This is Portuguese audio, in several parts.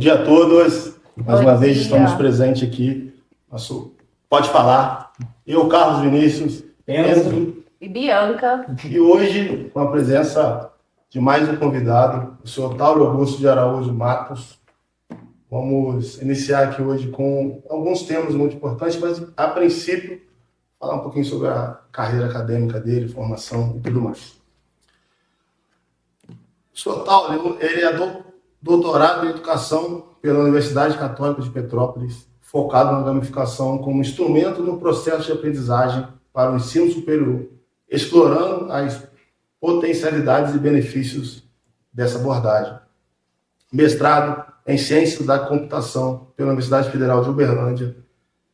dia a todos. Mais uma vez estamos dia. presentes aqui. Pode falar. Eu, Carlos Vinícius, Enzo E Bianca. e hoje com a presença de mais um convidado, o senhor Tauro Augusto de Araújo Matos. Vamos iniciar aqui hoje com alguns temas muito importantes, mas a princípio falar um pouquinho sobre a carreira acadêmica dele, formação e tudo mais. O senhor Tauro, ele é doutorado em Educação pela Universidade Católica de Petrópolis, focado na gamificação como instrumento no processo de aprendizagem para o ensino superior, explorando as potencialidades e benefícios dessa abordagem. Mestrado em Ciências da Computação pela Universidade Federal de Uberlândia,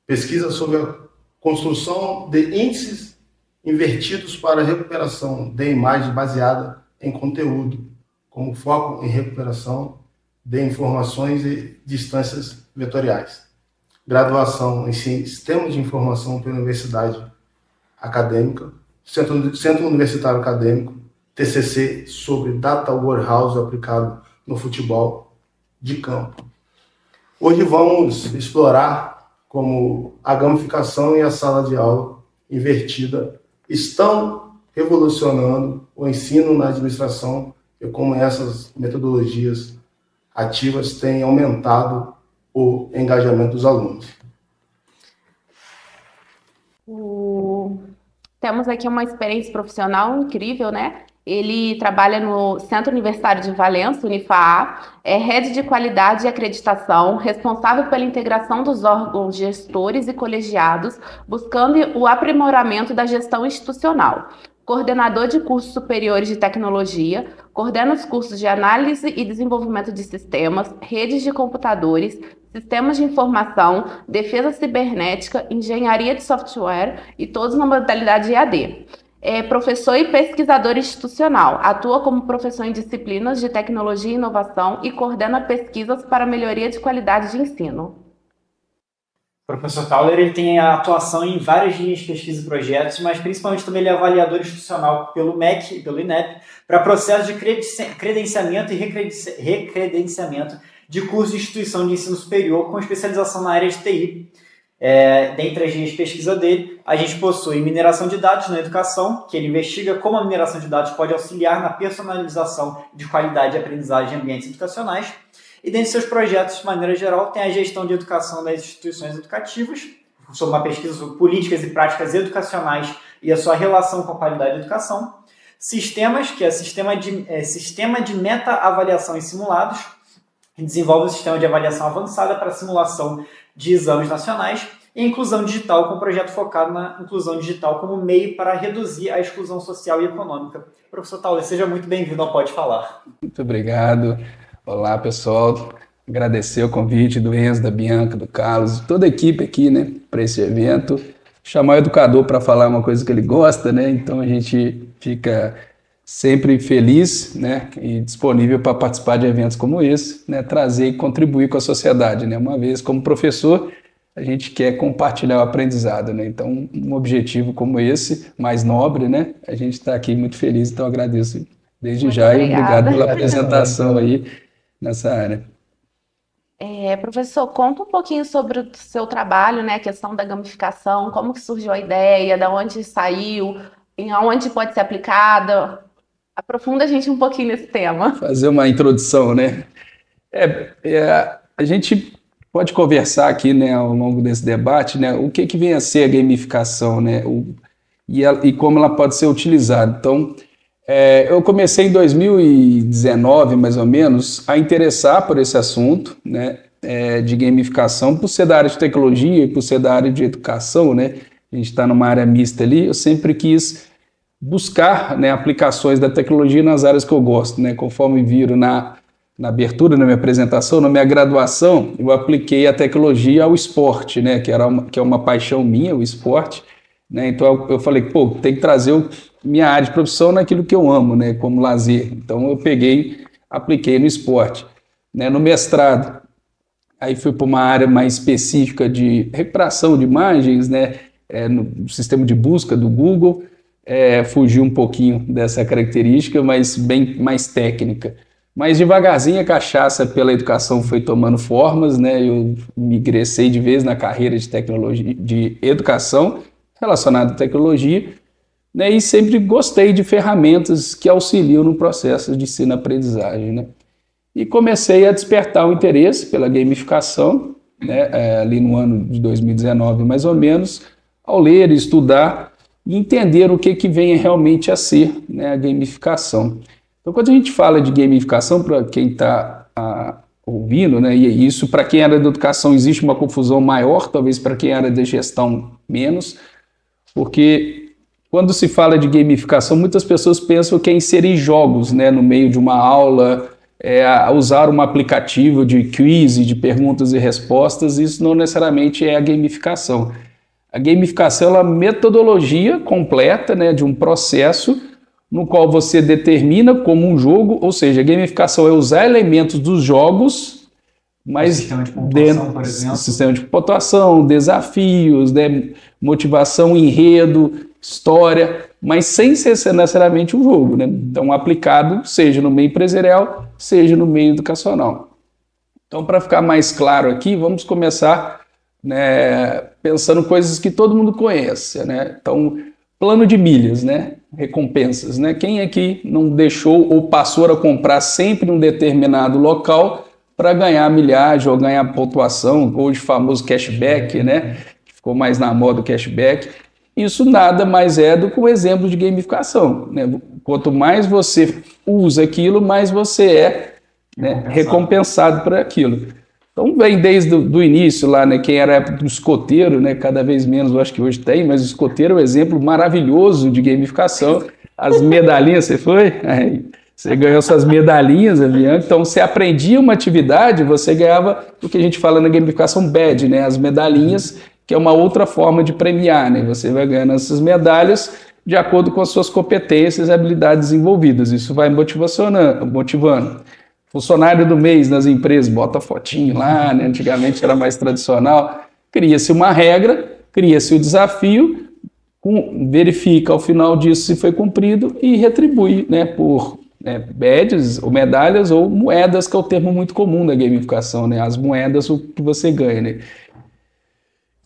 pesquisa sobre a construção de índices invertidos para a recuperação de imagem baseada em conteúdo, como foco em recuperação de informações e distâncias vetoriais. Graduação em Sistemas de Informação pela Universidade Acadêmica, Centro Universitário Acadêmico, TCC sobre Data Warehouse aplicado no futebol de campo. Hoje vamos explorar como a gamificação e a sala de aula invertida estão revolucionando o ensino na administração e como essas metodologias ativas têm aumentado o engajamento dos alunos. Temos aqui uma experiência profissional incrível, né? Ele trabalha no Centro Universitário de Valença, Unifaa, é Head de Qualidade e Acreditação, responsável pela integração dos órgãos gestores e colegiados, buscando o aprimoramento da gestão institucional. Coordenador de cursos superiores de tecnologia, coordena os cursos de análise e desenvolvimento de sistemas, redes de computadores, sistemas de informação, defesa cibernética, engenharia de software e todos na modalidade EAD. É professor e pesquisador institucional, atua como professor em disciplinas de tecnologia e inovação e coordena pesquisas para melhoria de qualidade de ensino. O professor Tauler ele tem a atuação em várias linhas de pesquisa e projetos, mas principalmente também ele é avaliador institucional pelo MEC e pelo INEP para processos de credenciamento e recredenciamento de cursos de instituição de ensino superior com especialização na área de TI. Dentre as linhas de pesquisa dele, a gente possui mineração de dados na educação, que ele investiga como a mineração de dados pode auxiliar na personalização de qualidade de aprendizagem em ambientes educacionais. E dentre seus projetos, de maneira geral, tem a gestão de educação das instituições educativas, sobre uma pesquisa sobre políticas e práticas educacionais e a sua relação com a qualidade da educação. Sistemas, que é sistema de meta-avaliação em simulados, que desenvolve um sistema de avaliação avançada para simulação de exames nacionais, e inclusão digital, com um projeto focado na inclusão digital como meio para reduzir a exclusão social e econômica. Professor Tauler, seja muito bem-vindo ao Pode Falar. Muito obrigado. Olá, pessoal. Agradecer o convite do Enzo, da Bianca, do Carlos, toda a equipe aqui, né, para esse evento. Chamar o educador para falar uma coisa que ele gosta, né? Então a gente fica sempre feliz, né, e disponível para participar de eventos como esse, né, trazer e contribuir com a sociedade, né? Uma vez como professor, a gente quer compartilhar o aprendizado, né? Então, um objetivo como esse, mais nobre, né? A gente está aqui muito feliz, então agradeço desde Muito já obrigada. E obrigado pela apresentação aí nessa área. Professor, conta um pouquinho sobre o seu trabalho, né? A questão da gamificação, como que surgiu a ideia, de onde saiu, aonde pode ser aplicada. Aprofunda a gente um pouquinho nesse tema. Fazer uma introdução, né? A gente pode conversar aqui, né, ao longo desse debate, né, o que vem a ser a gamificação, né, e como ela pode ser utilizada. Então, eu comecei em 2019, mais ou menos, a interessar por esse assunto, né, de gamificação, por ser da área de tecnologia e por ser da área de educação, né, a gente está numa área mista ali, eu sempre quis buscar, né, aplicações da tecnologia nas áreas que eu gosto, né, conforme viram na abertura da minha apresentação, na minha graduação, eu apliquei a tecnologia ao esporte, né, que é uma paixão minha, o esporte, né, então eu falei, tem que trazer minha área de profissão naquilo que eu amo, né, como lazer, então eu apliquei no esporte, né, no mestrado, aí fui para uma área mais específica de recuperação de imagens, né, no sistema de busca do Google, fugir um pouquinho dessa característica, mas bem mais técnica. Mas devagarzinho a cachaça pela educação foi tomando formas, né? Eu me ingressei de vez na carreira de tecnologia, de educação relacionada à tecnologia, né? E sempre gostei de ferramentas que auxiliam no processo de ensino-aprendizagem, né? E comecei a despertar o interesse pela gamificação, né? Ali no ano de 2019, mais ou menos, ao ler, estudar e entender o que vem realmente a ser, né, a gamificação. Então, quando a gente fala de gamificação, para quem está ouvindo, né, e isso para quem era da educação existe uma confusão maior, talvez para quem era da gestão menos, porque quando se fala de gamificação, muitas pessoas pensam que é inserir jogos, né, no meio de uma aula, usar um aplicativo de quiz, de perguntas e respostas. Isso não necessariamente é a gamificação. A gamificação é uma metodologia completa, né, de um processo no qual você determina como um jogo, ou seja, a gamificação é usar elementos dos jogos, mas sistema de pontuação, por exemplo. Sistema de pontuação, desafios, né, motivação, enredo, história, mas sem ser necessariamente um jogo, né? Então, aplicado seja no meio empresarial, seja no meio educacional. Então, para ficar mais claro aqui, vamos começar, né, pensando coisas que todo mundo conhece, né? Então, plano de milhas, né? Recompensas, né? Quem aqui não deixou ou passou a comprar sempre um determinado local para ganhar milhagem ou ganhar pontuação, ou de famoso cashback, né? Que ficou mais na moda o cashback. Isso nada mais é do que um exemplo de gamificação, né? Quanto mais você usa aquilo, mais você é, né, recompensado por aquilo. Então vem desde o início lá, né, quem era a época do escoteiro, né, cada vez menos, eu acho que hoje tem, mas o escoteiro é um exemplo maravilhoso de gamificação. As medalhinhas, você foi? Aí, você ganhou suas medalhinhas, Bianca. Então você aprendia uma atividade, você ganhava o que a gente fala na gamificação badge, né, as medalhinhas, que é uma outra forma de premiar, né? Você vai ganhando essas medalhas de acordo com as suas competências e habilidades desenvolvidas. Isso vai motivando. Funcionário do mês nas empresas, bota fotinho lá, né? Antigamente era mais tradicional. Cria-se uma regra, cria-se o desafio, verifica ao final disso se foi cumprido e retribui, né, por badges ou medalhas ou moedas, que é o termo muito comum da gamificação, né? As moedas, o que você ganha, né?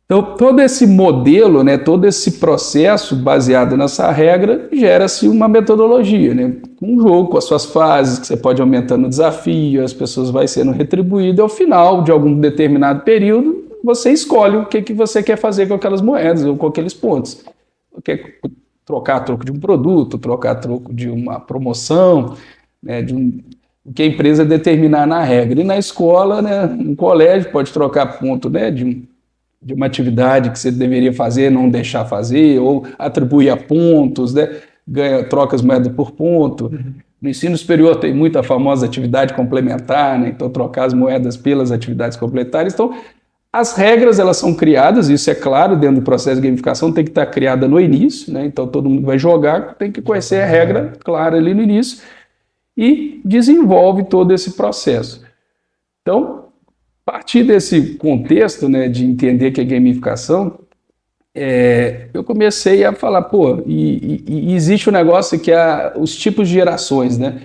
Então, todo esse modelo, né, todo esse processo baseado nessa regra, gera-se uma metodologia, né? Um jogo com as suas fases, que você pode aumentando o desafio, as pessoas vão sendo retribuídas, e ao final de algum determinado período, você escolhe o que você quer fazer com aquelas moedas ou com aqueles pontos. Quer trocar troco de um produto, trocar troco de uma promoção, né, o que a empresa determinar na regra. E na escola, né, no colégio, pode trocar ponto, né, de uma atividade que você deveria fazer, não deixar fazer, ou atribuir a pontos, né? Troca as moedas por ponto. No ensino superior tem muita famosa atividade complementar, né? Então trocar as moedas pelas atividades complementares. Então, as regras, elas são criadas, isso é claro, dentro do processo de gamificação, tem que estar criada no início, né? Então todo mundo vai jogar, tem que conhecer a regra clara ali no início e desenvolve todo esse processo. Então, a partir desse contexto, né, de entender que é gamificação, eu comecei a falar, e existe um negócio que é os tipos de gerações, né?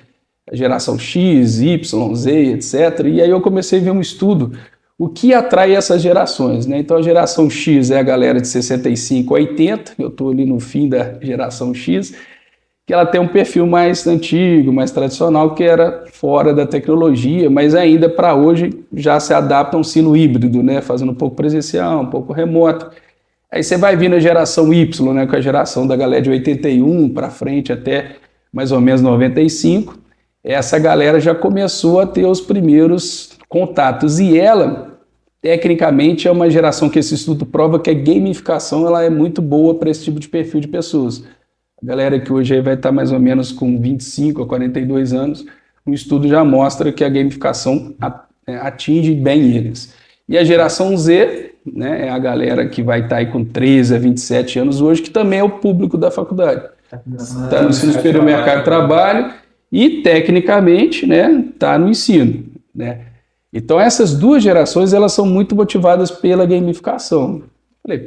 A geração X, Y, Z, etc. E aí eu comecei a ver um estudo, o que atrai essas gerações, né? Então a geração X é a galera de 65 a 80, eu estou ali no fim da geração X, que ela tem um perfil mais antigo, mais tradicional, que era fora da tecnologia, mas ainda para hoje já se adapta a um ensino híbrido, né? Fazendo um pouco presencial, um pouco remoto. Aí você vai vir na geração Y, né? Com a geração da galera de 81 para frente até mais ou menos 95. Essa galera já começou a ter os primeiros contatos. E ela, tecnicamente, é uma geração que esse estudo prova que a gamificação ela é muito boa para esse tipo de perfil de pessoas. A galera que hoje vai estar mais ou menos com 25 a 42 anos, o estudo já mostra que a gamificação atinge bem eles. E a geração Z, né, é a galera que vai estar aí com 13 a 27 anos hoje, que também é o público da faculdade. Está no ensino superior, mercado de trabalho e, tecnicamente, né, está no ensino, né? Então, essas duas gerações, elas são muito motivadas pela gamificação. Falei,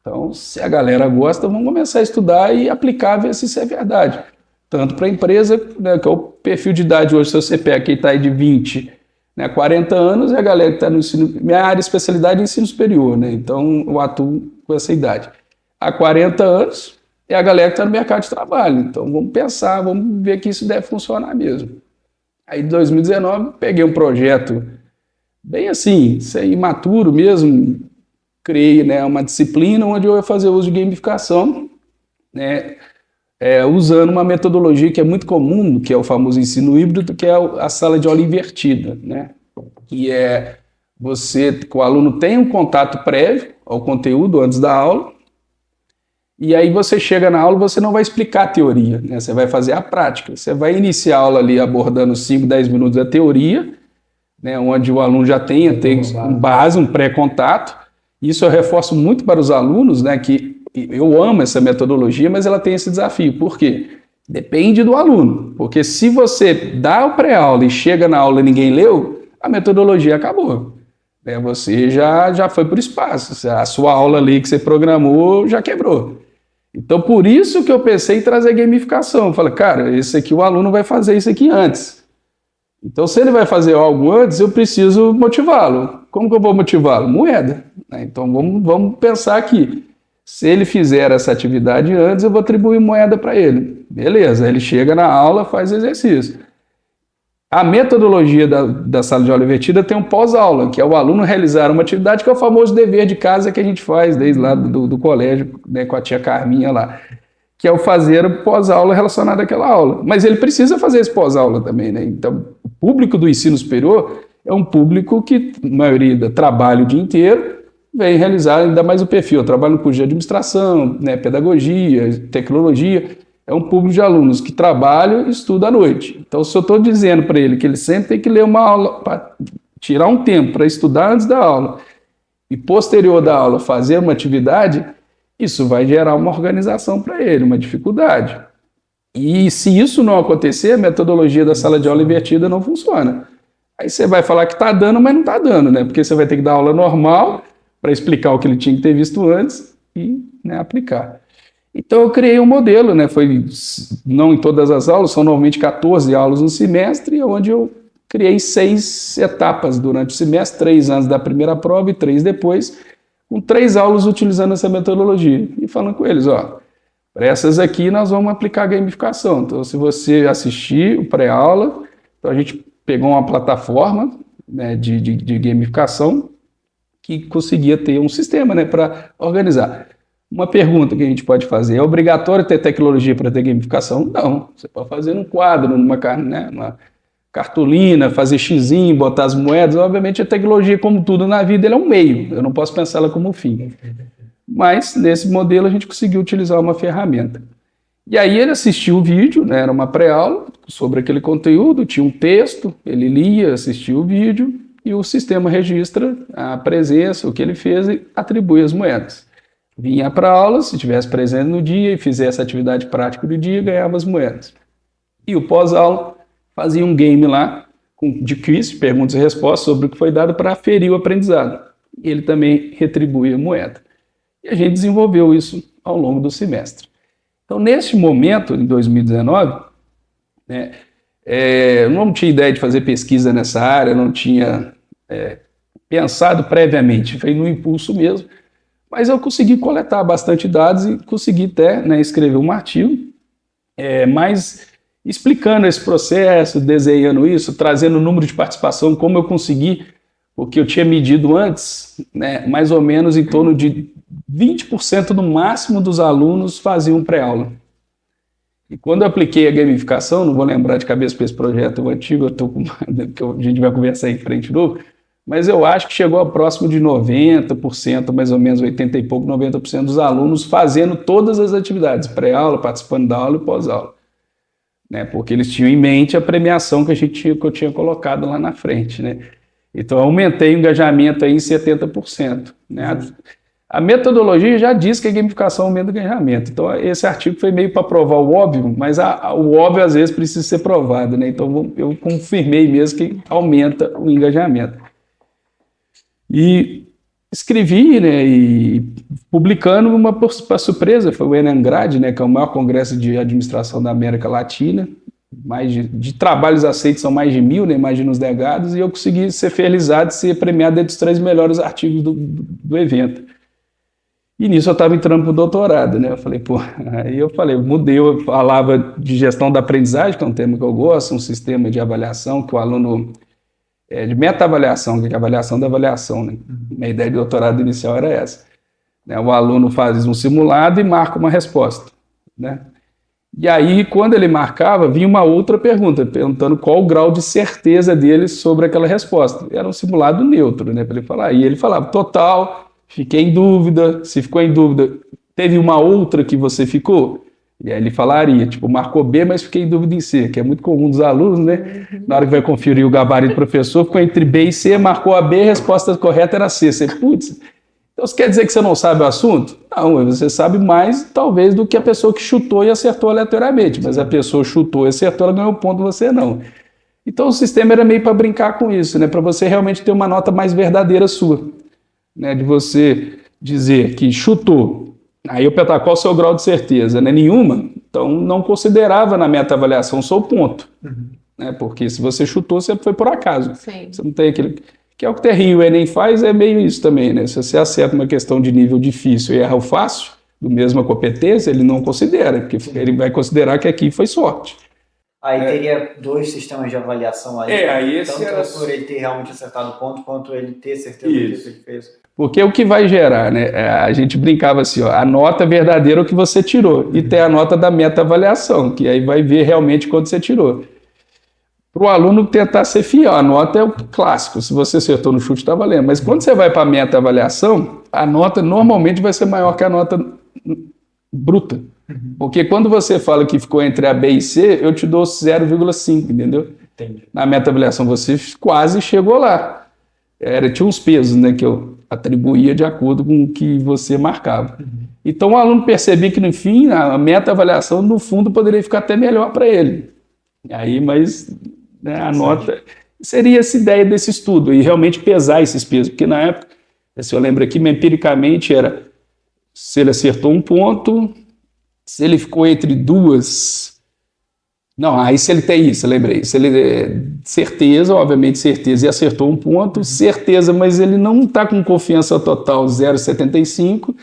então, se a galera gosta, vamos começar a estudar e aplicar, ver se isso é verdade. tanto para a empresa, né, que é o perfil de idade hoje, se você pega quem está aí de 20, né, 40 anos, é a galera que está no ensino... Minha área de especialidade é ensino superior, né, então eu atuo com essa idade. Há 40 anos é a galera que está no mercado de trabalho, então vamos pensar, vamos ver que isso deve funcionar mesmo. Aí em 2019 peguei um projeto bem assim, imaturo mesmo, criei, né, uma disciplina onde eu ia fazer uso de gamificação, né, usando uma metodologia que é muito comum, que é o famoso ensino híbrido, que é a sala de aula invertida, né, que é que o aluno tem um contato prévio ao conteúdo antes da aula, e aí você chega na aula, você não vai explicar a teoria, né, você vai fazer a prática, você vai iniciar a aula ali abordando 5, 10 minutos da teoria, né, onde o aluno já tem um base, um pré-contato. Isso eu reforço muito para os alunos, né, que eu amo essa metodologia, mas ela tem esse desafio. Por quê? Depende do aluno, porque se você dá o pré-aula e chega na aula e ninguém leu, a metodologia acabou. Né, você já foi para o espaço, a sua aula ali que você programou já quebrou. Então, por isso que eu pensei em trazer gamificação. Eu falei, cara, esse aqui o aluno vai fazer isso aqui antes. Então, se ele vai fazer algo antes, eu preciso motivá-lo. Como que eu vou motivá-lo? Moeda. Então, vamos pensar aqui. Se ele fizer essa atividade antes, eu vou atribuir moeda para ele. Beleza, ele chega na aula, faz exercício. A metodologia da sala de aula invertida tem um pós-aula, que é o aluno realizar uma atividade que é o famoso dever de casa que a gente faz desde lá do colégio, né, com a tia Carminha lá, que é o fazer o pós-aula relacionado àquela aula. Mas ele precisa fazer esse pós-aula também, né? Então, o público do ensino superior é um público que, a maioria, trabalha o dia inteiro, vem realizar ainda mais o perfil. Eu trabalho no curso de administração, né, pedagogia, tecnologia. É um público de alunos que trabalham e estudam à noite. Então, se eu estou dizendo para ele que ele sempre tem que ler uma aula, para tirar um tempo para estudar antes da aula e posterior da aula fazer uma atividade, isso vai gerar uma organização para ele, uma dificuldade. E se isso não acontecer, a metodologia da sala de aula invertida não funciona. Aí você vai falar que está dando, mas não está dando, né? Porque você vai ter que dar aula normal para explicar o que ele tinha que ter visto antes e, né, aplicar. Então eu criei um modelo, né? Foi não em todas as aulas, são normalmente 14 aulas no semestre, onde eu criei 6 etapas durante o semestre, 3 antes da primeira prova e 3 depois, com 3 aulas utilizando essa metodologia e falando com eles, ó, para essas aqui nós vamos aplicar a gamificação. Então, se você assistir o pré-aula, então a gente pegou uma plataforma, né, de gamificação que conseguia ter um sistema, né, para organizar. Uma pergunta que a gente pode fazer, é obrigatório ter tecnologia para ter gamificação? Não, você pode fazer num quadro, numa cartolina, fazer xizinho, botar as moedas. Obviamente a tecnologia, como tudo na vida, ela é um meio, eu não posso pensar ela como um fim. Mas nesse modelo a gente conseguiu utilizar uma ferramenta. E aí ele assistiu o vídeo, né, era uma pré-aula sobre aquele conteúdo, tinha um texto, ele lia, assistia o vídeo e o sistema registra a presença, o que ele fez e atribui as moedas. Vinha para a aula, se estivesse presente no dia e fizesse a atividade prática do dia, ganhava as moedas. E o pós-aula fazia um game lá de quiz, perguntas e respostas sobre o que foi dado para aferir o aprendizado. E ele também retribuía a moeda. E a gente desenvolveu isso ao longo do semestre. Então, nesse momento, em 2019, né, eu não tinha ideia de fazer pesquisa nessa área, não tinha pensado previamente, foi no impulso mesmo, mas eu consegui coletar bastante dados e consegui até, né, escrever um artigo, mas explicando esse processo, desenhando isso, trazendo o número de participação, como eu consegui, porque eu tinha medido antes, né, mais ou menos em torno de 20% no máximo dos alunos faziam pré-aula. E quando eu apliquei a gamificação, não vou lembrar de cabeça para esse projeto antigo, que a gente vai conversar em frente de novo, mas eu acho que chegou a próximo de 90%, mais ou menos 80 e pouco, 90% dos alunos fazendo todas as atividades, pré-aula, participando da aula e pós-aula. Né, porque eles tinham em mente a premiação que eu tinha colocado lá na frente. Né? Então, eu aumentei o engajamento aí em 70%. Né? A metodologia já diz que a gamificação aumenta o engajamento. Então, esse artigo foi meio para provar o óbvio, mas o óbvio, às vezes, precisa ser provado. Né? Então, eu confirmei mesmo que aumenta o engajamento. E escrevi, né, e publicando uma para surpresa, foi o Enangrad, né, que é o maior congresso de administração da América Latina, mais de trabalhos aceitos são mais de 1.000, né, imagina os negados, e eu consegui ser felizado e ser premiado entre os 3 melhores artigos do evento. E nisso eu estava entrando para o doutorado, né, eu mudei, eu falava de gestão da aprendizagem, que é um tema que eu gosto, um sistema de avaliação que o aluno... de meta-avaliação, que é a avaliação da avaliação, né? Minha ideia de doutorado inicial era essa. Né? O aluno faz um simulado e marca uma resposta. Né? E aí, quando ele marcava, vinha uma outra pergunta, perguntando qual o grau de certeza dele sobre aquela resposta. Era um simulado neutro, né, para ele falar. E ele falava, total, fiquei em dúvida, se ficou em dúvida, teve uma outra que você ficou? E aí ele falaria, tipo, marcou B, mas fiquei em dúvida em C, que é muito comum dos alunos, né? Na hora que vai conferir o gabarito do professor, ficou entre B e C, marcou a B, a resposta correta era C. Você, putz, então isso quer dizer que você não sabe o assunto? Não, você sabe mais, talvez, do que a pessoa que chutou e acertou aleatoriamente, mas a pessoa chutou e acertou, ela ganhou ponto, você não. Então o sistema era meio para brincar com isso, né? Para você realmente ter uma nota mais verdadeira sua, né? De você dizer que chutou. Aí eu perguntava, qual o seu grau de certeza? Né? Nenhuma? Então não considerava na meta-avaliação só o ponto. Né? Porque se você chutou, você foi por acaso. Sim. Você não tem aquele... Que é o que o TRI e o Enem faz, é meio isso também. Né? Se você acerta uma questão de nível difícil e erra o fácil, do mesma competência, ele não considera, porque ele vai considerar que aqui foi sorte. Aí teria 2 sistemas de avaliação aí. Aí esse tanto era... por ele ter realmente acertado o ponto, quanto ele ter certeza do que ele fez. Porque o que vai gerar, né? A gente brincava assim, ó, a nota verdadeira é o que você tirou, e tem a nota da meta-avaliação, que aí vai ver realmente quanto você tirou. Para o aluno tentar ser fiel, a nota é o clássico, se você acertou no chute, está valendo. Mas quando você vai para a meta-avaliação, a nota normalmente vai ser maior que a nota bruta. Porque quando você fala que ficou entre a B e C, eu te dou 0,5, entendeu? Entendi. Na meta-avaliação você quase chegou lá. Tinha uns pesos, né, que eu atribuía de acordo com o que você marcava. Então o aluno percebia que no fim a meta-avaliação no fundo poderia ficar até melhor para ele. Aí, mas né, a nota seria essa ideia desse estudo e realmente pesar esses pesos, porque na época, se eu lembro aqui, empiricamente era se ele acertou um ponto, se ele ficou entre duas. Não, aí se ele tem isso, eu lembrei. Se ele certeza, obviamente certeza, e acertou um ponto, certeza, mas ele não está com confiança total, 0,75.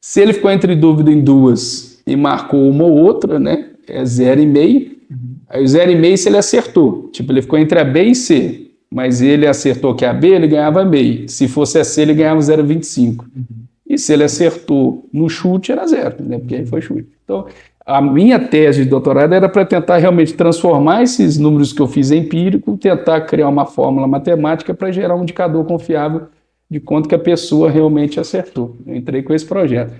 Se ele ficou entre dúvida em duas e marcou uma ou outra, né, é 0,5. Aí o 0,5 se ele acertou, tipo, ele ficou entre a B e C, mas ele acertou que a B, ele ganhava meio. Se fosse a C, ele ganhava 0,25. E se ele acertou no chute, era 0, né, porque aí foi chute. Então, a minha tese de doutorado era para tentar realmente transformar esses números que eu fiz empírico, tentar criar uma fórmula matemática para gerar um indicador confiável de quanto que a pessoa realmente acertou. Eu entrei com esse projeto.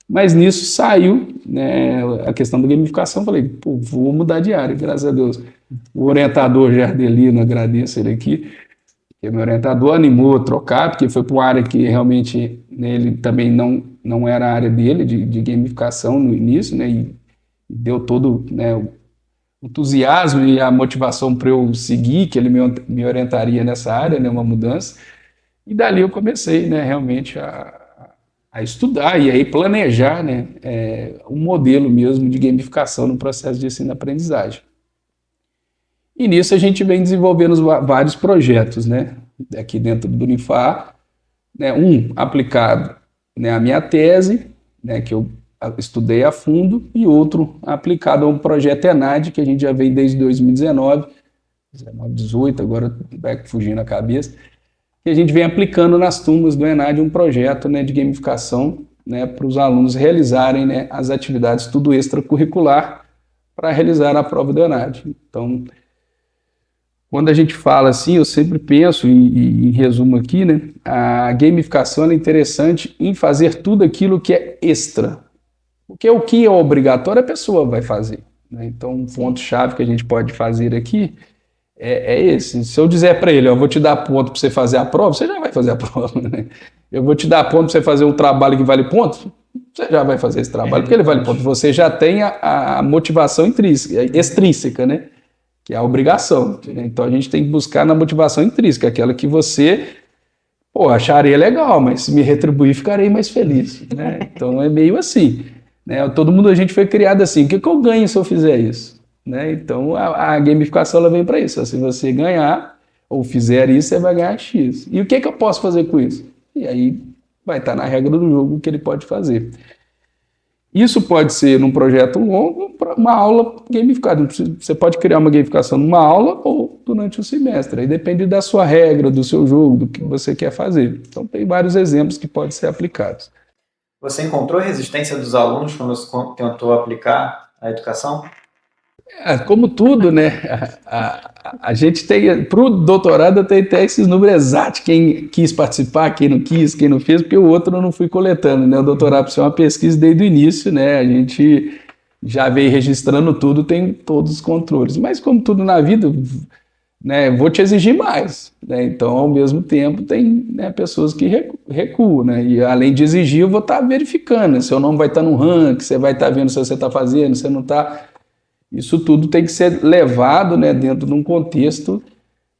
Mas nisso saiu, né, a questão da gamificação. Falei, pô, vou mudar de área, graças a Deus. O orientador Jardelino, agradeço ele aqui, que meu orientador animou a trocar, porque foi para uma área que realmente, né, ele também não era a área dele, de gamificação no início, né, e deu todo, né, o entusiasmo e a motivação para eu seguir, que ele me orientaria nessa área, né, uma mudança. E dali eu comecei, né, realmente a estudar e aí planejar, né, um modelo mesmo de gamificação no processo de ensino-aprendizagem. E nisso a gente vem desenvolvendo vários projetos, né, aqui dentro do Unifar, né, um aplicado, né, à minha tese, né, que eu estudei a fundo, e outro aplicado a um projeto ENAD, que a gente já vem desde 2019, 18, agora vai fugindo a cabeça, que a gente vem aplicando nas turmas do ENAD um projeto, né, de gamificação, né, para os alunos realizarem, né, as atividades tudo extracurricular para realizar a prova do ENAD. Então, quando a gente fala assim, eu sempre penso, e em resumo aqui, né, a gamificação é interessante em fazer tudo aquilo que é extra. Porque o que é obrigatório a pessoa vai fazer. Né? Então, um ponto-chave que a gente pode fazer aqui é esse. Se eu dizer para ele, eu vou te dar ponto para você fazer a prova, você já vai fazer a prova. Né? Eu vou te dar ponto para você fazer um trabalho que vale ponto, você já vai fazer esse trabalho, porque ele vale ponto. Você já tem a motivação extrínseca, né? Que é a obrigação. Né? Então, a gente tem que buscar na motivação intrínseca, aquela que você pô, acharia legal, mas se me retribuir, ficarei mais feliz, né? Então é meio assim, né? Todo mundo, a gente foi criado assim, o que que eu ganho se eu fizer isso? Né? Então a gamificação ela vem para isso, se você ganhar ou fizer isso, você vai ganhar X. E o que que eu posso fazer com isso? E aí vai estar na regra do jogo o que ele pode fazer. Isso pode ser num projeto longo, uma aula gamificada. Você pode criar uma gamificação numa aula ou durante o semestre. Aí depende da sua regra, do seu jogo, do que você quer fazer. Então tem vários exemplos que podem ser aplicados. Você encontrou resistência dos alunos quando você tentou aplicar a educação? Como tudo, né? A gente tem, para o doutorado, tem até esses números exatos, quem quis participar, quem não quis, quem não fez, porque o outro eu não fui coletando, né? O doutorado precisa ser uma pesquisa desde o início, né? A gente já veio registrando tudo, tem todos os controles. Mas como tudo na vida, né? Vou te exigir mais, né? Então, ao mesmo tempo, tem, né, pessoas que recuam, né? E além de exigir, eu vou estar verificando, né? Seu nome vai estar no ranking, você vai estar vendo se você está fazendo, se você não está. Isso tudo tem que ser levado, né, dentro de um contexto,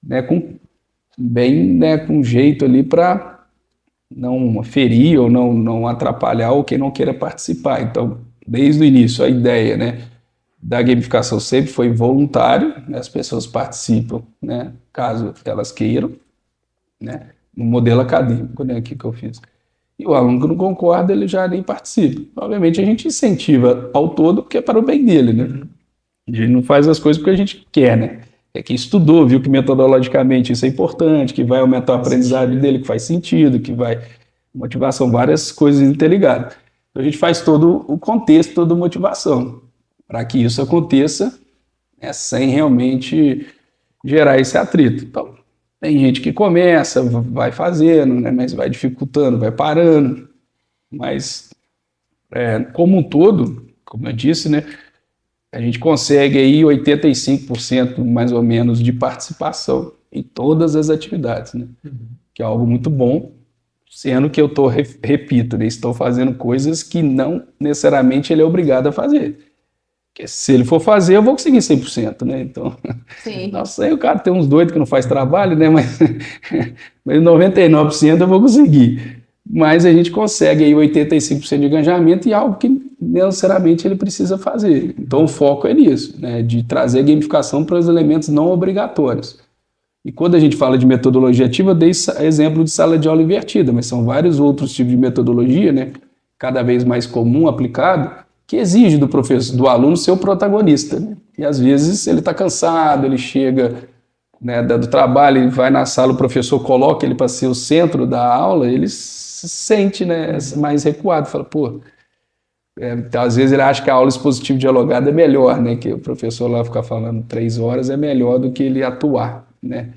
né, com jeito ali para não ferir ou não atrapalhar ou quem não queira participar. Então, desde o início, a ideia, né, da gamificação sempre foi voluntário, né, as pessoas participam, né, caso elas queiram, né, no modelo acadêmico, né, aqui que eu fiz. E o aluno que não concorda, ele já nem participa. Obviamente, a gente incentiva ao todo, porque é para o bem dele, né? A gente não faz as coisas porque a gente quer, né? É que estudou, viu que metodologicamente isso é importante, que vai aumentar a aprendizagem dele, que faz sentido, que vai... Motivação, várias coisas interligadas. Então a gente faz todo o contexto, toda a motivação, para que isso aconteça, né, sem realmente gerar esse atrito. Então, tem gente que começa, vai fazendo, né, mas vai dificultando, vai parando. Mas, como um todo, como eu disse, né, a gente consegue aí 85% mais ou menos de participação em todas as atividades, né? Que é algo muito bom, sendo que eu repito, né, estou fazendo coisas que não necessariamente ele é obrigado a fazer. Porque se ele for fazer, eu vou conseguir 100%, né? Então, Sim. nossa, aí o cara tem uns doidos que não faz trabalho, né? Mas 99% eu vou conseguir. Mas a gente consegue aí 85% de engajamento e algo que necessariamente ele precisa fazer. Então o foco é nisso, né, de trazer gamificação para os elementos não obrigatórios. E quando a gente fala de metodologia ativa, eu dei exemplo de sala de aula invertida, mas são vários outros tipos de metodologia, né, cada vez mais comum, aplicado, que exige do professor, do aluno ser o protagonista, né? E às vezes ele está cansado, ele chega, né, do trabalho, ele vai na sala, o professor coloca ele para ser o centro da aula, ele se sente, né, mais recuado, fala, pô, às vezes ele acha que a aula expositiva dialogada é melhor, né, que o professor lá ficar falando 3 horas é melhor do que ele atuar, né.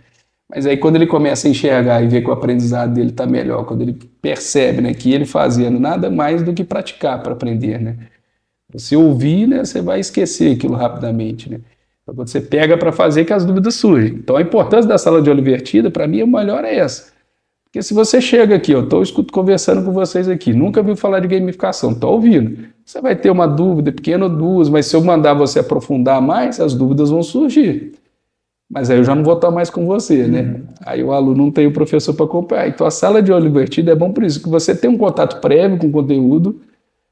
Mas aí quando ele começa a enxergar e ver que o aprendizado dele está melhor, quando ele percebe, né, que ele fazendo nada mais do que praticar para aprender, né. Você ouvir, né, você vai esquecer aquilo rapidamente, né. Então quando você pega para fazer que as dúvidas surgem. Então a importância da sala de aula invertida, para mim, a melhor é essa. Porque se você chega aqui, eu estou conversando com vocês aqui, nunca ouviu falar de gamificação, estou ouvindo. Você vai ter uma dúvida, pequena ou duas, mas se eu mandar você aprofundar mais, as dúvidas vão surgir. Mas aí eu já não vou estar mais com você, né? Aí o aluno não tem o professor para acompanhar. Então a sala de aula invertida é bom por isso, que você tem um contato prévio com o conteúdo,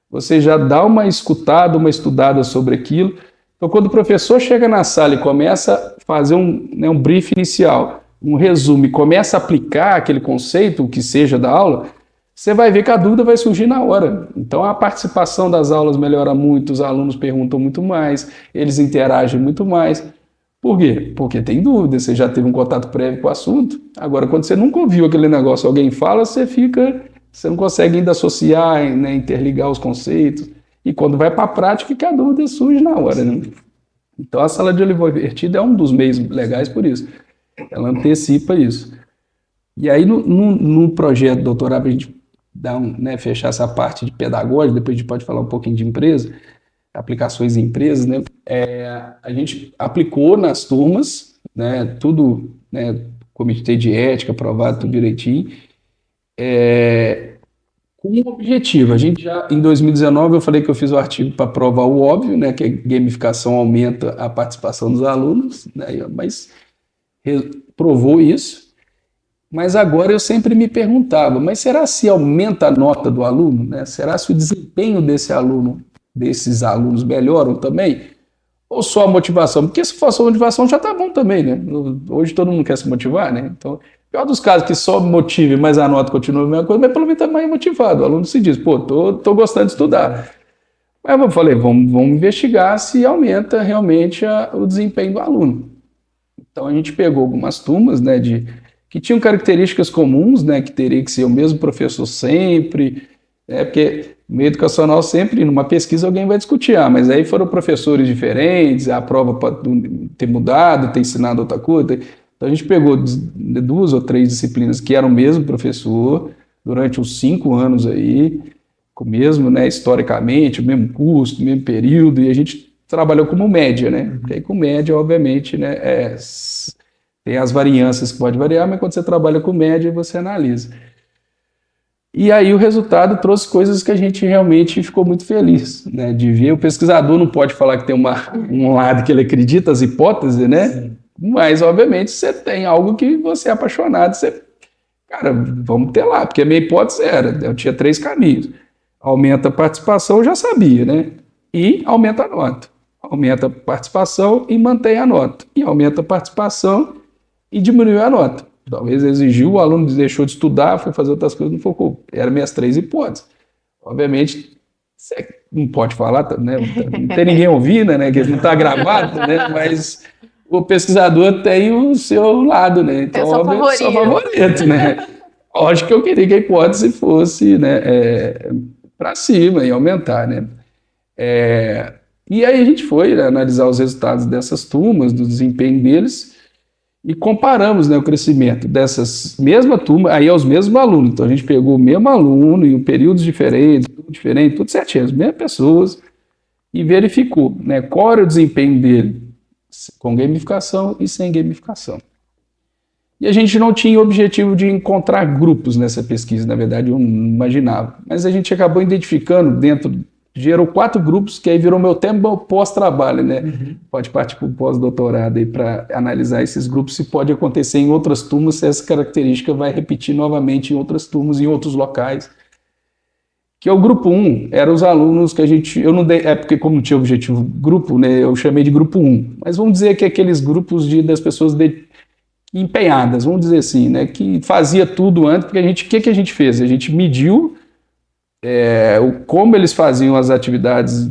você já dá uma escutada, uma estudada sobre aquilo. Então quando o professor chega na sala e começa a fazer um brief inicial, um resumo, e começa a aplicar aquele conceito, o que seja da aula, você vai ver que a dúvida vai surgir na hora. Então a participação das aulas melhora muito, os alunos perguntam muito mais, eles interagem muito mais. Por quê? Porque tem dúvida, você já teve um contato prévio com o assunto. Agora, quando você nunca ouviu aquele negócio, alguém fala, você não consegue ainda associar, né, interligar os conceitos. E quando vai para a prática, que a dúvida surge na hora, né? Então a sala de aula invertida é um dos meios legais por isso. Ela antecipa isso. E aí, no projeto de doutorado, a gente fechar essa parte de pedagógica, depois a gente pode falar um pouquinho de empresa, aplicações em empresas, né? A gente aplicou nas turmas, né, tudo, né, comitê de ética, aprovado tudo direitinho, com um objetivo. A gente já, em 2019, eu falei que eu fiz o artigo para provar o óbvio, né, que a gamificação aumenta a participação dos alunos, né, mas provou isso. Mas agora eu sempre me perguntava, mas será se aumenta a nota do aluno, né? Será se o desempenho desses alunos melhoram também? Ou só a motivação? Porque se for só a motivação já está bom também, né? Hoje todo mundo quer se motivar, né? Então, pior dos casos que só motive, mas a nota continua a mesma coisa, mas pelo menos está mais motivado. O aluno se diz, pô, tô gostando de estudar. Mas eu falei, vamos investigar se aumenta realmente o desempenho do aluno. Então a gente pegou algumas turmas, né, que tinham características comuns, né, que teria que ser o mesmo professor sempre, porque no meio educacional sempre, numa pesquisa, alguém vai discutir, mas aí foram professores diferentes, a prova pode ter mudado, ter ensinado outra coisa. Então a gente pegou 2 ou 3 disciplinas que eram o mesmo professor durante uns 5 anos aí, com o mesmo, né, historicamente, o mesmo curso, o mesmo período, e a gente trabalhou como média, né? Porque aí com média, obviamente, né, tem as variâncias que pode variar, mas quando você trabalha com média, você analisa. E aí o resultado trouxe coisas que a gente realmente ficou muito feliz, né, de ver. O pesquisador não pode falar que tem um lado que ele acredita, as hipóteses, né? Sim. Mas, obviamente, você tem algo que você é apaixonado, cara, vamos ter lá, porque a minha hipótese eu tinha 3 caminhos. Aumenta a participação, eu já sabia, né? E aumenta a nota. Aumenta a participação e mantém a nota. E aumenta a participação e diminui a nota. Talvez exigiu, o aluno deixou de estudar, foi fazer outras coisas, não focou. Eram minhas 3 hipóteses. Obviamente, você não pode falar, né? Não tem ninguém ouvindo, né? Que não está gravado, né? Mas o pesquisador tem o seu lado, né? Então, óbvio, seu favorito, né? Lógico que eu queria que a hipótese fosse, né, para cima e aumentar, né? E aí a gente foi, né, analisar os resultados dessas turmas, do desempenho deles, e comparamos, né, o crescimento dessas mesma turma, aí aos mesmos alunos. Então a gente pegou o mesmo aluno em períodos diferentes, tudo certinho, as mesmas pessoas, e verificou, né, qual era o desempenho dele com gamificação e sem gamificação. E a gente não tinha o objetivo de encontrar grupos nessa pesquisa, na verdade eu não imaginava. Mas a gente acabou identificando gerou 4 grupos, que aí virou meu tema pós-trabalho, né? Uhum. Pode partir para o pós-doutorado aí para analisar esses grupos, se pode acontecer em outras turmas, se essa característica vai repetir novamente em outras turmas, em outros locais. Que é o grupo 1, eram os alunos que eu não dei, porque como não tinha objetivo grupo, né, eu chamei de grupo 1. Mas vamos dizer que aqueles grupos das pessoas empenhadas, vamos dizer assim, né, que fazia tudo antes, porque o que a gente fez? A gente mediu como eles faziam as atividades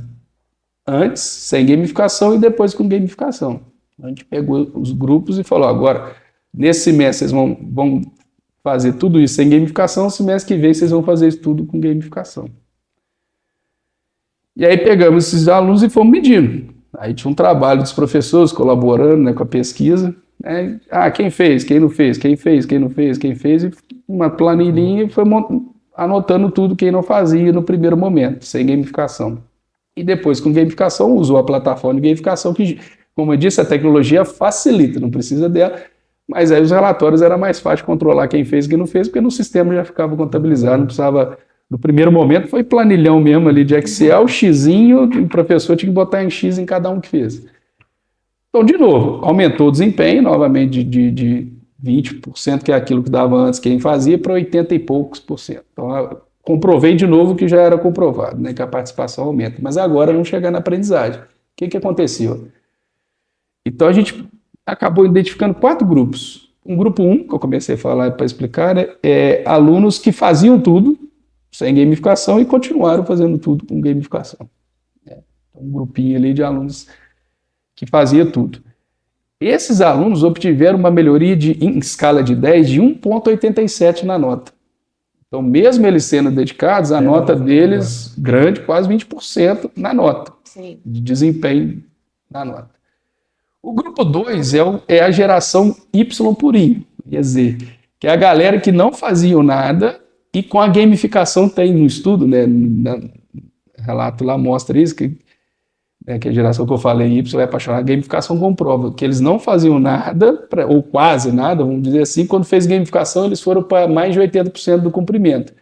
antes, sem gamificação, e depois com gamificação. A gente pegou os grupos e falou, agora, nesse semestre vocês vão fazer tudo isso sem gamificação, semestre que vem vocês vão fazer isso tudo com gamificação. E aí pegamos esses alunos e fomos medindo. Aí tinha um trabalho dos professores colaborando, né, com a pesquisa. Né? Quem fez, quem não fez, quem fez, quem não fez, quem fez, e uma planilhinha e foi anotando tudo quem não fazia no primeiro momento, sem gamificação. E depois, com gamificação, usou a plataforma de gamificação, que, como eu disse, a tecnologia facilita, não precisa dela, mas aí os relatórios era mais fácil controlar quem fez e quem não fez, porque no sistema já ficava contabilizado, não precisava, no primeiro momento foi planilhão mesmo ali de Excel, xizinho, o professor tinha que botar em X em cada um que fez. Então, de novo, aumentou o desempenho, novamente de 20%, que é aquilo que dava antes quem fazia, para 80 e poucos por cento. Então, comprovei de novo que já era comprovado, né, que a participação aumenta. Mas agora vamos chegar na aprendizagem. O que aconteceu? Então, a gente acabou identificando 4 grupos. Um grupo 1, que eu comecei a falar para explicar, né, alunos que faziam tudo sem gamificação e continuaram fazendo tudo com gamificação. Um grupinho ali de alunos que fazia tudo. Esses alunos obtiveram uma melhoria em escala de 10 de 1,87 na nota. Então, mesmo eles sendo dedicados, a nota deles grande, quase 20% na nota. Sim. De desempenho na nota. O grupo 2 é a geração Y purinho, quer dizer, que é a galera que não fazia nada e com a gamificação tem no estudo, né, no relato lá mostra isso, que a geração que eu falei, Y, é apaixonada, a gamificação comprova que eles não faziam nada, ou quase nada, vamos dizer assim, quando fez gamificação eles foram para mais de 80% do cumprimento.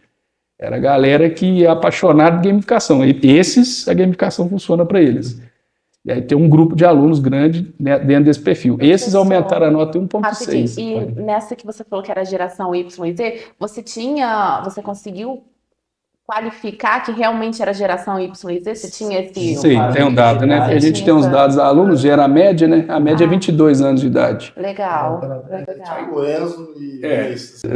Era a galera que é apaixonada de gamificação, e esses, a gamificação funciona para eles. E aí tem um grupo de alunos grande, né, dentro desse perfil. Esses aumentaram a nota em 1,6. E nessa que você falou que era geração Y e Z, você conseguiu qualificar que realmente era geração Y e Z? Você tinha esse... Sim, tem um dado, né? A gente tem os dados da alunos, gera a média, né? A média é 22 anos de idade. Legal. Thiago Enzo e isso.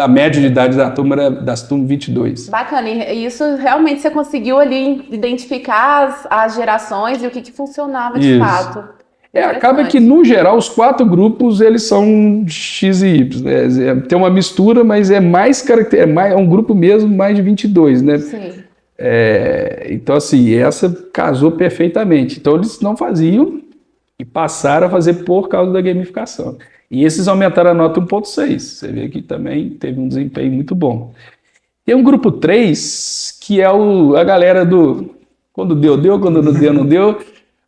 A média de idade da turma era das turmas 22. Bacana, e isso realmente você conseguiu ali identificar as gerações e o que funcionava de fato. Acaba que, no geral, os 4 grupos, eles são X e Y. Né? Tem uma mistura, mas é um grupo mesmo, mais de 22, né? Sim. Então, assim, essa casou perfeitamente. Então, eles não faziam e passaram a fazer por causa da gamificação. E esses aumentaram a nota 1,6. Você vê que também teve um desempenho muito bom. Tem um grupo 3, que é a galera do quando deu, quando não deu, não deu.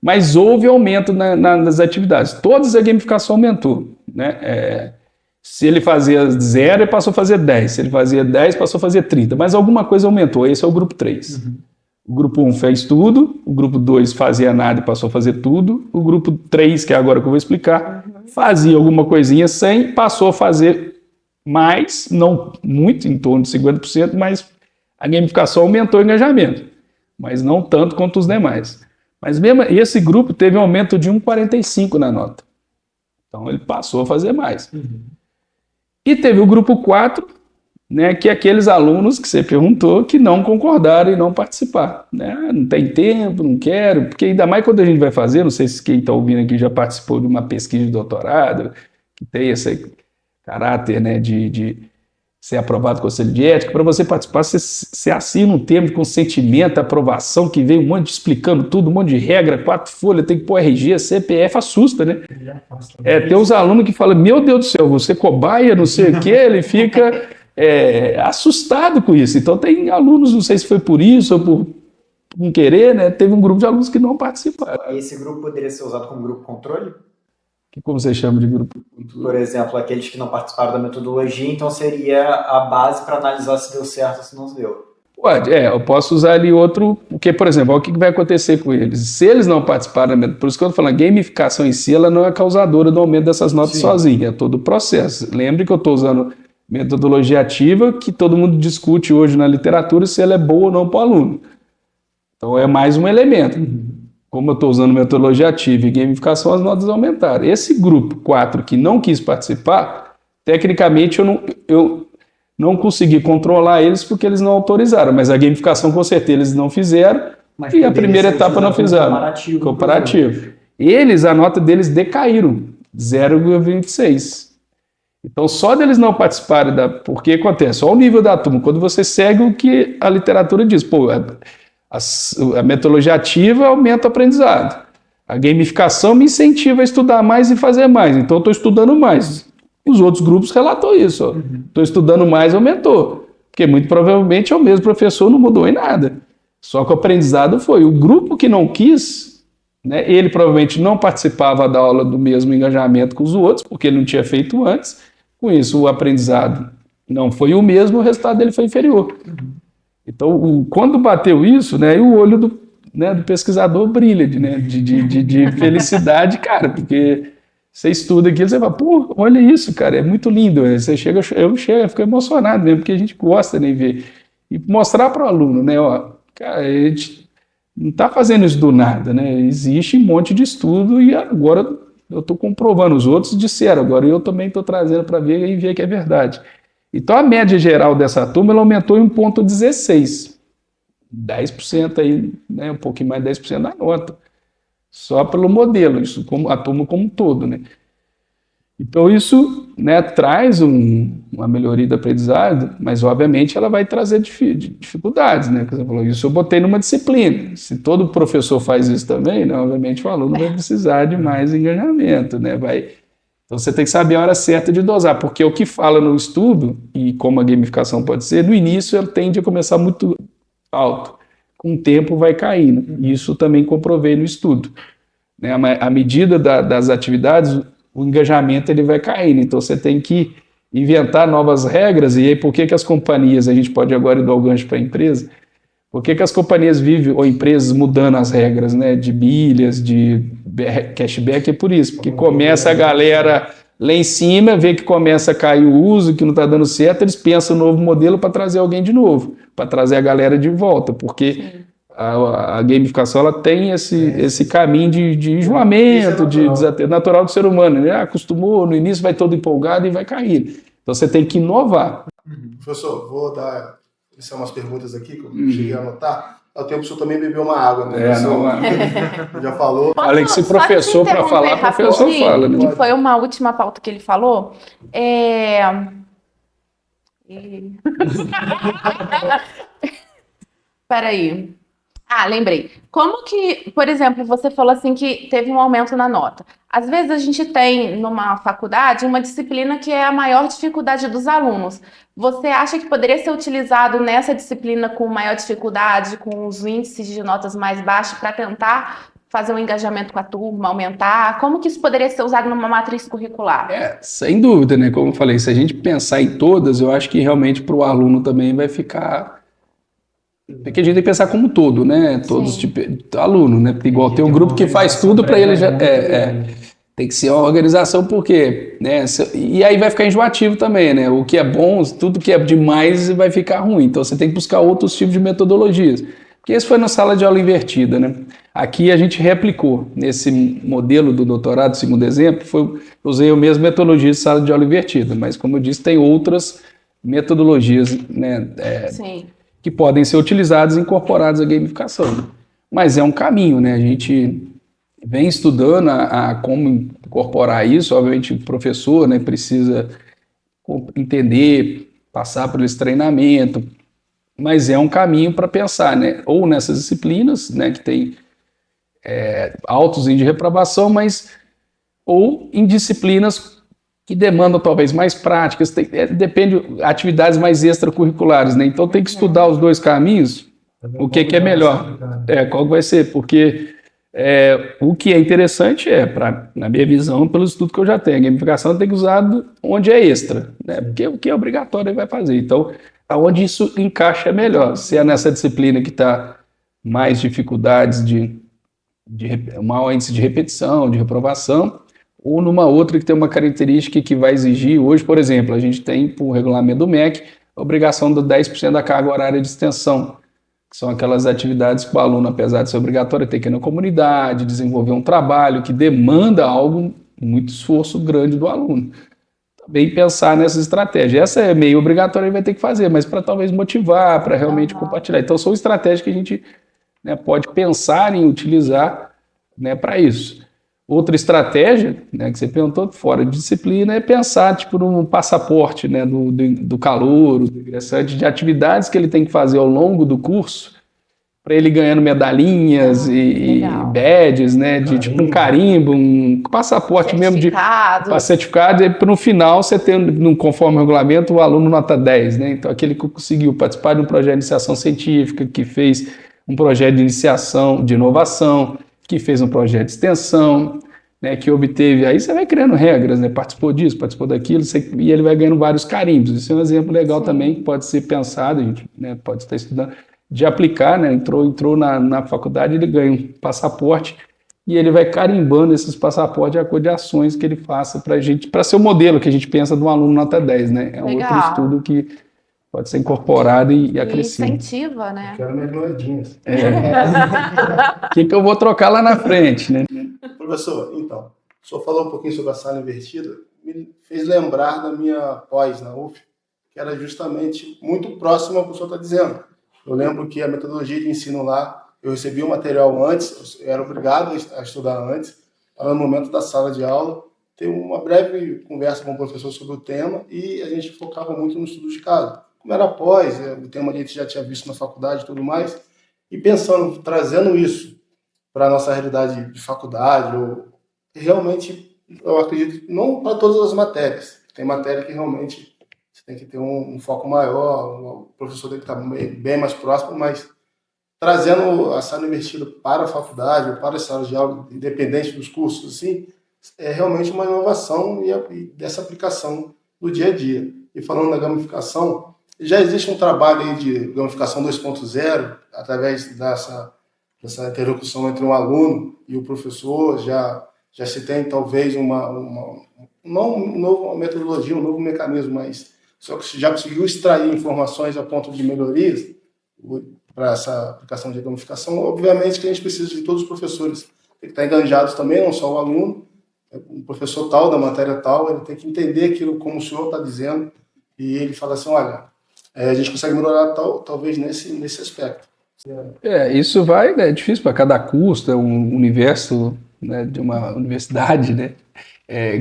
Mas houve aumento nas atividades. Todas a gamificação aumentou. Né? Se ele fazia 0, ele passou a fazer 10. Se ele fazia 10, passou a fazer 30. Mas alguma coisa aumentou. Esse é o grupo 3. Uhum. O grupo 1 fez tudo. O grupo 2 fazia nada e passou a fazer tudo. O grupo 3, que é agora que eu vou explicar, fazia alguma coisinha sem, passou a fazer mais, não muito, em torno de 50%, mas a gamificação aumentou o engajamento. Mas não tanto quanto os demais. Mas mesmo esse grupo teve um aumento de 1,45 na nota. Então ele passou a fazer mais. Uhum. E teve o grupo 4, né, que é aqueles alunos que você perguntou que não concordaram e não participaram. Né? Não tem tempo, não quero, porque ainda mais quando a gente vai fazer, não sei se quem está ouvindo aqui já participou de uma pesquisa de doutorado, que tem esse caráter, né, de ser aprovado com o Conselho de Ética. Para você participar, você assina um termo de consentimento, aprovação, que vem um monte explicando tudo, um monte de regra, 4 folhas, tem que pôr RG, CPF, assusta, né? Tem uns alunos que falam, meu Deus do céu, você cobaia, não sei o quê, ele fica assustado com isso. Então tem alunos, não sei se foi por isso ou por não querer, né? Teve um grupo de alunos que não participaram. E esse grupo poderia ser usado como grupo controle? Como você chama de grupo? Por exemplo, aqueles que não participaram da metodologia, então seria a base para analisar se deu certo ou se não deu. Pode, eu posso usar ali outro, porque, por exemplo, o que vai acontecer com eles? Se eles não participarem, por isso que eu estou falando, a gamificação em si, ela não é causadora do aumento dessas notas sozinha, é todo o processo. Lembre que eu estou usando metodologia ativa, que todo mundo discute hoje na literatura se ela é boa ou não para o aluno. Então é mais um elemento. Como eu estou usando metodologia ativa e gamificação, as notas aumentaram. Esse grupo 4 que não quis participar, tecnicamente eu não consegui controlar eles porque eles não autorizaram, mas a gamificação com certeza eles não fizeram e a primeira etapa não fizeram. Comparativo. Eles, a nota deles decaíram, 0,26. Então só deles não participarem, porque acontece, olha o nível da turma, quando você segue o que a literatura diz, a metodologia ativa aumenta o aprendizado. A gamificação me incentiva a estudar mais e fazer mais. Então, eu estou estudando mais. Os outros grupos relatou isso. Estou estudando mais, aumentou. Porque, muito provavelmente, é o mesmo professor, não mudou em nada. Só que o aprendizado foi. O grupo que não quis, né, ele provavelmente não participava da aula do mesmo engajamento que os outros, porque ele não tinha feito antes. Com isso, o aprendizado não foi o mesmo, o resultado dele foi inferior. Então, quando bateu isso, né, o olho do pesquisador brilha de felicidade, cara, porque você estuda aquilo, você fala, pô, olha isso, cara, é muito lindo. Você eu fico emocionado mesmo, porque a gente gosta de ver. E mostrar para o aluno, né, cara, a gente não está fazendo isso do nada, né, existe um monte de estudo e agora eu estou comprovando, os outros disseram, agora eu também estou trazendo para ver e ver que é verdade. Então, a média geral dessa turma ela aumentou em 1,16. 10% aí, né, um pouquinho mais de 10% da nota. Só pelo modelo, isso a turma como um todo. Né? Então, isso, né, traz uma melhoria do aprendizado, mas, obviamente, ela vai trazer dificuldades. Né? Por exemplo, isso eu botei numa disciplina. Se todo professor faz isso também, né, obviamente, o aluno vai precisar de mais engajamento, né? Então você tem que saber a hora certa de dosar, porque o que fala no estudo, e como a gamificação pode ser, no início ela tende a começar muito alto, com o tempo vai caindo, isso também comprovei no estudo. Né? À medida das atividades, o engajamento ele vai caindo, então você tem que inventar novas regras, e aí por que as companhias, a gente pode agora ir do gancho para a empresa, Por que as companhias vivem, ou empresas, mudando as regras, né, de milhas, de cashback? É por isso, porque começa a galera lá em cima, vê que começa a cair o uso, que não está dando certo, eles pensam no novo modelo para trazer alguém de novo, para trazer a galera de volta, porque a gamificação ela tem esse caminho de enjoamento, natural do ser humano, né? Acostumou, no início vai todo empolgado e vai cair. Então você tem que inovar. Professor, vou dar umas perguntas aqui que eu cheguei a anotar. O tempo o senhor também bebeu uma água, né? Já falou. Além de ser professor para falar, professor fala. Né? Que foi uma última pauta que ele falou. Peraí. Lembrei. Como que, por exemplo, você falou assim que teve um aumento na nota. Às vezes a gente tem numa faculdade uma disciplina que é a maior dificuldade dos alunos. Você acha que poderia ser utilizado nessa disciplina com maior dificuldade, com os índices de notas mais baixos, para tentar fazer um engajamento com a turma, aumentar? Como que isso poderia ser usado numa matriz curricular? Sem dúvida, né? Como eu falei, se a gente pensar em todas, eu acho que realmente para o aluno também vai ficar... Porque a gente tem que pensar como todo, né? Todos os tipos de aluno, né? Porque igual tem um grupo que faz tudo para ele já... Tem que ser uma organização, porque, né? E aí vai ficar enjoativo também, né? O que é bom, tudo que é demais vai ficar ruim. Então você tem que buscar outros tipos de metodologias. Porque esse foi na sala de aula invertida, né? Aqui a gente replicou nesse modelo do doutorado, segundo exemplo, eu usei a mesma metodologia de sala de aula invertida, mas como eu disse, tem outras metodologias, né? Que podem ser utilizadas e incorporadas à gamificação. Mas é um caminho, né? A gente vem estudando a como incorporar isso. Obviamente o professor, né, precisa entender, passar por esse treinamento, mas é um caminho para pensar, né? Ou nessas disciplinas, né, que tem altos índices de reprovação, ou em disciplinas que demandam talvez mais práticas, depende de atividades mais extracurriculares, né? Então tem que estudar os dois caminhos, o que é melhor, qual vai ser, porque o que é interessante na minha visão, pelo estudo que eu já tenho, a gamificação tem que usar onde é extra, né? Porque o que é obrigatório ele vai fazer, então aonde isso encaixa é melhor, se é nessa disciplina que está mais dificuldades de maior índice de repetição, de reprovação, ou numa outra que tem uma característica que vai exigir, hoje, por exemplo, a gente tem, por regulamento do MEC, a obrigação de 10% da carga horária de extensão, que são aquelas atividades que o aluno, apesar de ser obrigatório, tem que ir na comunidade, desenvolver um trabalho que demanda algo, muito esforço grande do aluno. Também pensar nessas estratégias. Essa é meio obrigatória, ele vai ter que fazer, mas para talvez motivar, para realmente compartilhar. Então, são estratégias que a gente, né, pode pensar em utilizar, né, para isso. Outra estratégia, né, que você perguntou, fora de disciplina, é pensar num passaporte, né, do calouro, do ingressante, de atividades que ele tem que fazer ao longo do curso, para ele ganhando medalhinhas e badges, né, um carimbo, um passaporte mesmo certificado, e no final você tem, conforme o regulamento, o aluno nota 10, né? Então aquele que conseguiu participar de um projeto de iniciação científica, que fez um projeto de iniciação, de inovação, que fez um projeto de extensão, né, que obteve, aí você vai criando regras, né, participou disso, participou daquilo, e ele vai ganhando vários carimbos. Isso é um exemplo legal também, que pode ser pensado, a gente, né, pode estar estudando, de aplicar, né, entrou na faculdade, ele ganha um passaporte, e ele vai carimbando esses passaportes de acordo de ações que ele faça para ser o modelo que a gente pensa de um aluno nota 10, né, é outro estudo que pode ser incorporado e acrescido. Incentiva, né? Quero minhas moedinhas. O que eu vou trocar lá na frente, né? Professor, então, o senhor falou um pouquinho sobre a sala invertida, me fez lembrar da minha pós na UF, que era justamente muito próxima ao que o senhor está dizendo. Eu lembro que a metodologia de ensino lá, eu recebi o material antes, eu era obrigado a estudar antes, para no momento da sala de aula, ter uma breve conversa com o professor sobre o tema, e a gente focava muito no estudo de caso. Como era pós, o tema a gente já tinha visto na faculdade e tudo mais, e pensando, trazendo isso para a nossa realidade de faculdade, realmente, eu acredito, não para todas as matérias. Tem matéria que realmente você tem que ter um foco maior, o professor tem que estar bem mais próximo, mas trazendo a sala invertida para a faculdade, ou para as salas de aula, independente dos cursos, assim, é realmente uma inovação e dessa aplicação do dia a dia. E falando da gamificação, Já existe um trabalho aí de gamificação 2.0, através dessa interlocução entre um aluno e o professor, já se tem talvez não uma nova metodologia, um novo mecanismo, mas só que já conseguiu extrair informações a ponto de melhorias para essa aplicação de gamificação. Obviamente que a gente precisa de todos os professores, tem que estar enganjados também, não só o aluno, o professor tal, da matéria tal, ele tem que entender aquilo como o senhor está dizendo, e ele fala assim, olha, a gente consegue melhorar talvez nesse aspecto. Isso é difícil para cada curso, é um universo, né, de uma universidade, né,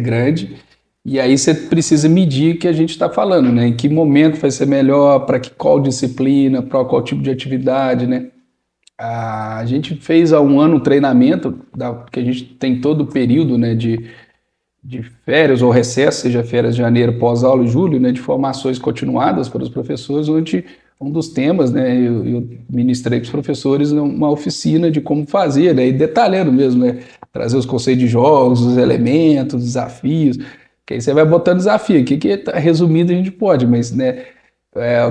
grande, e aí você precisa medir o que a gente está falando, né, em que momento vai ser melhor, para qual disciplina, para qual tipo de atividade, né. A gente fez há um ano um treinamento, que a gente tem todo o período, né, de férias ou recesso, seja férias de janeiro, pós-aula e julho, né, de formações continuadas para os professores, onde um dos temas, né, eu ministrei para os professores uma oficina de como fazer, né, e detalhando mesmo, né, trazer os conceitos de jogos, os elementos, os desafios, que aí você vai botando desafio, aqui que tá resumido a gente pode, mas, né,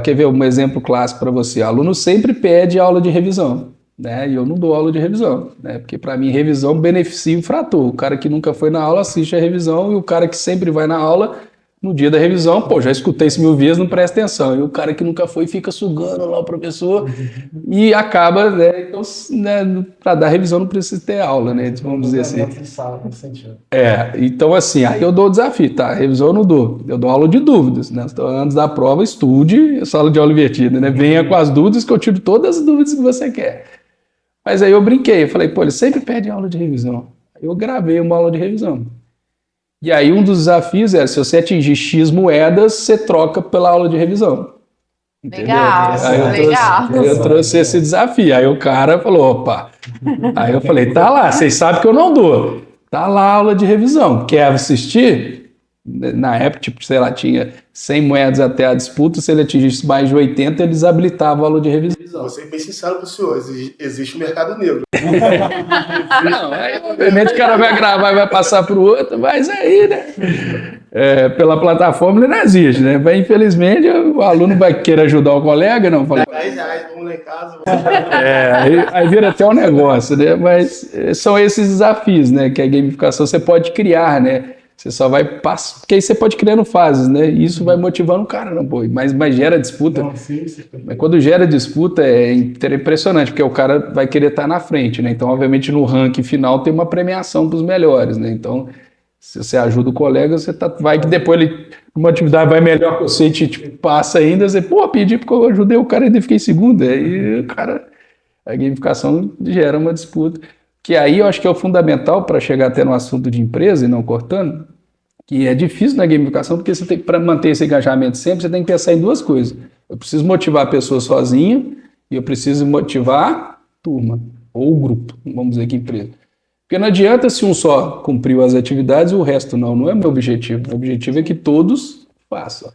quer ver um exemplo clássico para você, o aluno sempre pede aula de revisão, né, e eu não dou aula de revisão, né, porque para mim revisão beneficia o frator, o cara que nunca foi na aula assiste a revisão e o cara que sempre vai na aula, no dia da revisão, já escutei isso 1000 vezes, não presta atenção, e o cara que nunca foi fica sugando lá o professor e acaba, né, então, né, para dar revisão não precisa ter aula, né, vamos dizer assim. Então assim, aí eu dou o desafio, tá, revisão eu não dou, eu dou aula de dúvidas, né, então, antes da prova estude, sala de aula invertida, né, venha com as dúvidas que eu tiro todas as dúvidas que você quer. Mas aí eu brinquei, eu falei, eles sempre pedem aula de revisão. Aí eu gravei uma aula de revisão. E aí um dos desafios era, se você atingir X moedas, você troca pela aula de revisão. Entendeu? Aí eu trouxe esse desafio. Aí o cara falou, opa. Aí eu falei, tá lá, vocês sabem que eu não dou. Tá lá a aula de revisão. Quer assistir? Na época, tipo, sei lá, tinha 100 moedas até a disputa, se ele atingisse mais de 80, ele desabilitava a aula de revisão. Vou ser bem sincero com o senhor, existe o mercado negro. Não, aí obviamente o cara vai gravar e vai passar para o outro, mas aí, né, pela plataforma ele não existe, né, mas infelizmente o aluno vai querer ajudar o colega, não, falei, R$10, vamos lá em casa. Aí vira até um negócio, né, mas são esses desafios, né, que a gamificação você pode criar, né, você só vai passar, porque aí você pode criando fases, né? E isso vai motivando o cara, não, pô, mas gera disputa. Não, sim. Mas quando gera disputa é impressionante, porque o cara vai querer estar na frente, né? Então, obviamente, no ranking final tem uma premiação para os melhores, né? Então, se você ajuda o colega, você vai que depois ele, uma atividade vai melhor que você, te passa ainda, você, pedi porque eu ajudei o cara e ainda fiquei em segundo. Aí, cara, a gamificação gera uma disputa. Que aí eu acho que é o fundamental para chegar até no assunto de empresa e não cortando, que é difícil na gamificação, porque você tem para manter esse engajamento sempre, você tem que pensar em duas coisas. Eu preciso motivar a pessoa sozinha e eu preciso motivar a turma, ou o grupo, vamos dizer que empresa. Porque não adianta se um só cumpriu as atividades e o resto não é meu objetivo. O objetivo é que todos façam.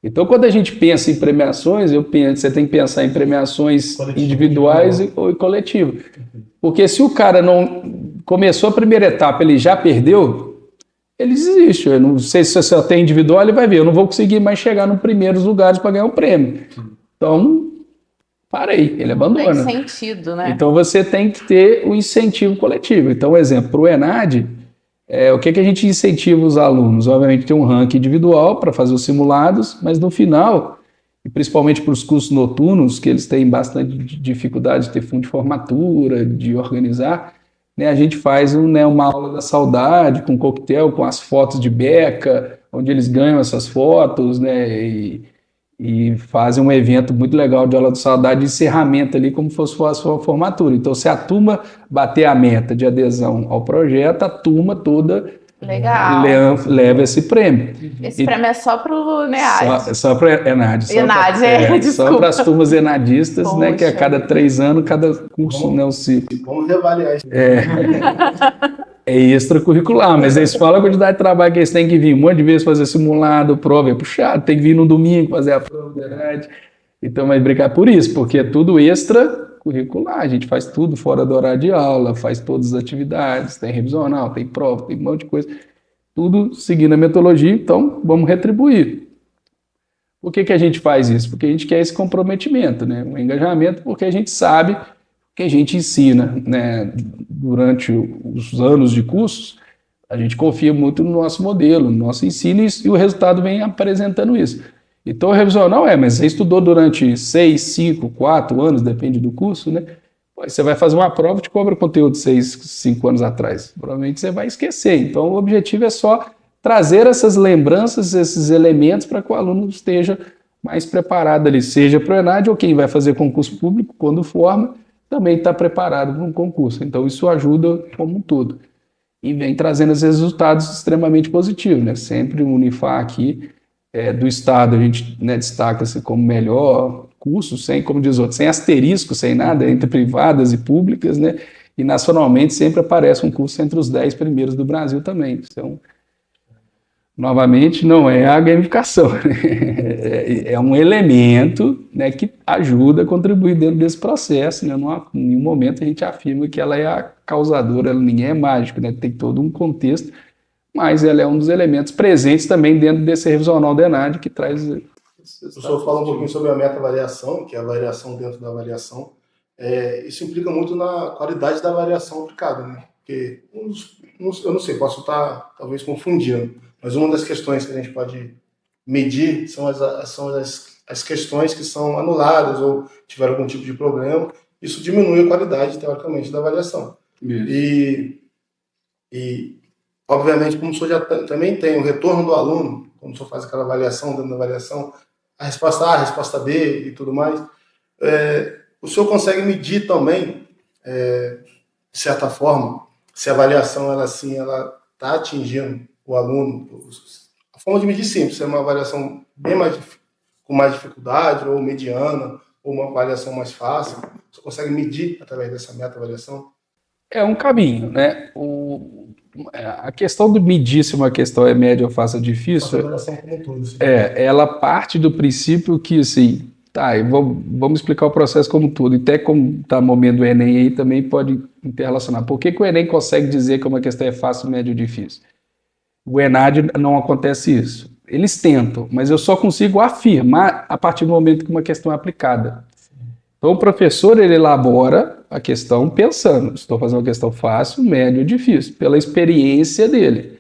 Então, quando a gente pensa em premiações, você tem que pensar em premiações individuais ou coletivas. Porque se o cara não começou a primeira etapa, ele já perdeu, ele desiste. Eu não sei se você tem individual, ele vai ver, eu não vou conseguir mais chegar nos primeiros lugares para ganhar o prêmio. Então, parei, ele abandona. Não tem sentido, né? Então, você tem que ter o incentivo coletivo. Então, exemplo, para o ENAD, o que a gente incentiva os alunos? Obviamente tem um ranking individual para fazer os simulados, mas no final, e principalmente para os cursos noturnos, que eles têm bastante dificuldade de ter fundo de formatura, de organizar, né, a gente faz uma aula da saudade com coquetel, com as fotos de beca, onde eles ganham essas fotos, né, e fazem um evento muito legal de aula da saudade de encerramento ali, como se fosse a sua formatura. Então, se a turma bater a meta de adesão ao projeto, a turma toda leva esse prêmio. Esse prêmio é só para o NEAD. Só para ENAD. Só para as turmas enadistas, né, que a cada 3 anos, cada curso, né, o ciclo. Vamos reavaliar isso. É extracurricular, mas eles falam a quantidade de trabalho que eles têm que vir um monte de vezes fazer simulado, prova, é puxado, tem que vir no domingo fazer a prova, verdade. Então, vai brincar por isso, porque é tudo extracurricular, a gente faz tudo fora do horário de aula, faz todas as atividades, tem revisional, tem prova, tem um monte de coisa, tudo seguindo a metodologia, então vamos retribuir. Por que a gente faz isso? Porque a gente quer esse comprometimento, né? Um engajamento, porque a gente sabe que a gente ensina, né? Durante os anos de cursos, a gente confia muito no nosso modelo, no nosso ensino, e o resultado vem apresentando isso. Então, o revisional mas você estudou durante 6, 5, 4 anos, depende do curso, né? Você vai fazer uma prova e te cobra conteúdo de 6, 5 anos atrás. Provavelmente você vai esquecer. Então, o objetivo é só trazer essas lembranças, esses elementos para que o aluno esteja mais preparado ali, seja para o ENAD ou quem vai fazer concurso público, quando forma, também está preparado para um concurso. Então, isso ajuda como um todo. E vem trazendo esses resultados extremamente positivos, né? Sempre o Unifar aqui do Estado, a gente, né, destaca-se como melhor curso, sem, como diz outro, sem asterisco, sem nada, entre privadas e públicas, né? E nacionalmente sempre aparece um curso entre os 10 primeiros do Brasil também. Então, novamente, não é a gamificação, né? É um elemento, né, que ajuda a contribuir dentro desse processo, né? Em nenhum momento a gente afirma que ela é a causadora, ninguém é mágico, né? Tem todo um contexto, mas ela é um dos elementos presentes também dentro desse revisional da ENAD que traz... O senhor fala um pouquinho sobre a meta-avaliação, que é a variação dentro da avaliação. Isso implica muito na qualidade da avaliação aplicada, né? Porque, eu não sei, posso estar talvez confundindo, mas uma das questões que a gente pode medir são as questões que são anuladas ou tiveram algum tipo de problema. Isso diminui a qualidade, teoricamente, da avaliação. E, obviamente, como o senhor já também tem o retorno do aluno, quando o senhor faz aquela avaliação, dando a avaliação, a resposta A, a resposta B e tudo mais, o senhor consegue medir também, de certa forma, se a avaliação ela está atingindo o aluno. A forma de medir simples, se é uma avaliação com mais dificuldade, ou mediana, ou uma avaliação mais fácil, você consegue medir através dessa meta-avaliação? É um caminho, né? A questão de medir se uma questão é média ou fácil ou difícil, como um todo, assim. Ela parte do princípio que, assim, vamos explicar o processo como um todo, e até como está o momento do Enem aí também pode interrelacionar. Por que o Enem consegue dizer que uma questão é fácil, média ou difícil? O ENAD não acontece isso. Eles tentam, mas eu só consigo afirmar a partir do momento que uma questão é aplicada. Então o professor ele elabora a questão pensando, estou fazendo uma questão fácil, média ou difícil, pela experiência dele,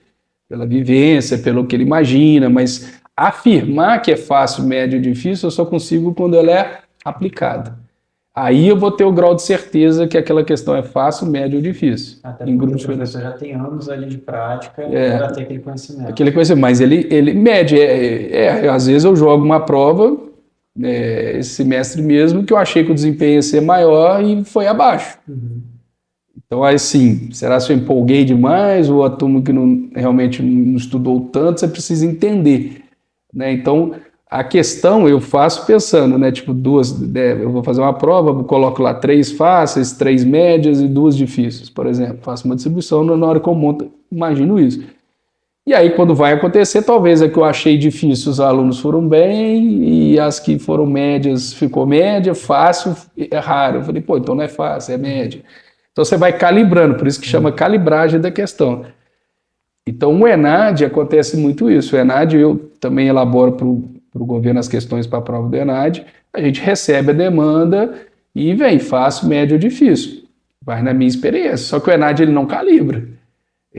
pela vivência, pelo que ele imagina, mas afirmar que é fácil, médio ou difícil eu só consigo quando ela é aplicada. Aí eu vou ter o grau de certeza que aquela questão é fácil, médio ou difícil. Até porque o professor já tem anos ali de prática para ter aquele conhecimento. Mas ele mede. Às vezes eu jogo uma prova, esse semestre mesmo, que eu achei que o desempenho ia ser maior e foi abaixo. Uhum. Então, assim, será que eu empolguei demais ou a turma que realmente não estudou tanto, você precisa entender, né? Então, a questão eu faço pensando, né? Tipo, eu vou fazer uma prova, coloco lá 3 fáceis, 3 médias e 2 difíceis, por exemplo. Faço uma distribuição na hora que eu monto, imagino isso. E aí, quando vai acontecer, talvez a que eu achei difícil, os alunos foram bem, e as que foram médias, ficou média, fácil, é raro. Eu falei, então não é fácil, é média. Então você vai calibrando, por isso que chama calibragem da questão. Então o ENAD acontece muito isso. O ENAD eu também elaboro para o governo as questões para a prova do ENAD, a gente recebe a demanda e vem fácil, médio ou difícil. Vai na minha experiência, só que o ENAD ele não calibra.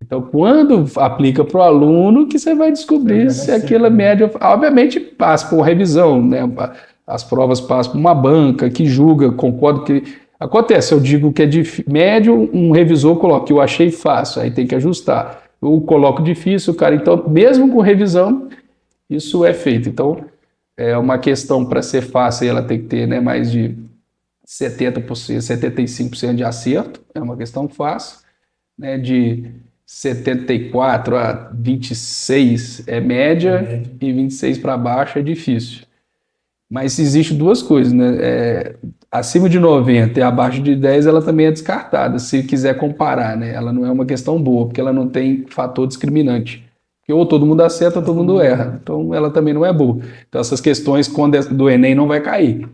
Então quando aplica para o aluno que você vai descobrir se aquela média... Obviamente passa por revisão, né? As provas passam por uma banca que julga, concordo que... Acontece, eu digo que é médio, um revisor coloca, eu achei fácil, aí tem que ajustar. Eu coloco difícil, cara, então, mesmo com revisão, isso é feito. Então, é uma questão para ser fácil, ela tem que ter, né, mais de 70%, 75% de acerto, é uma questão fácil, né, de 74 a 26 é média e 26 para baixo é difícil. Mas existem 2 coisas, né? Acima de 90 e abaixo de 10 ela também é descartada, se quiser comparar, né? Ela não é uma questão boa, porque ela não tem fator discriminante. Porque ou todo mundo acerta ou todo mundo erra. Então ela também não é boa. Então essas questões do Enem não vai cair.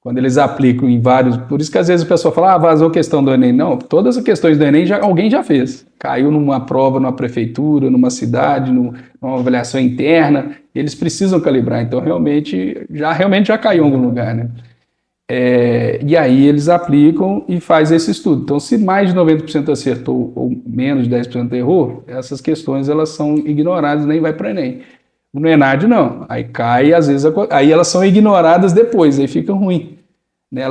Quando eles aplicam em vários... Por isso que às vezes o pessoal fala, vazou questão do Enem. Não, todas as questões do Enem alguém já fez. Caiu numa prova, numa prefeitura, numa cidade, numa avaliação interna. Eles precisam calibrar. Então, realmente já caiu em algum lugar, né? E aí eles aplicam e faz esse estudo. Então, se mais de 90% acertou ou menos de 10% errou, essas questões elas são ignoradas, nem vai para o Enem. No ENAD não, aí cai, às vezes, aí elas são ignoradas depois, aí fica ruim. Né?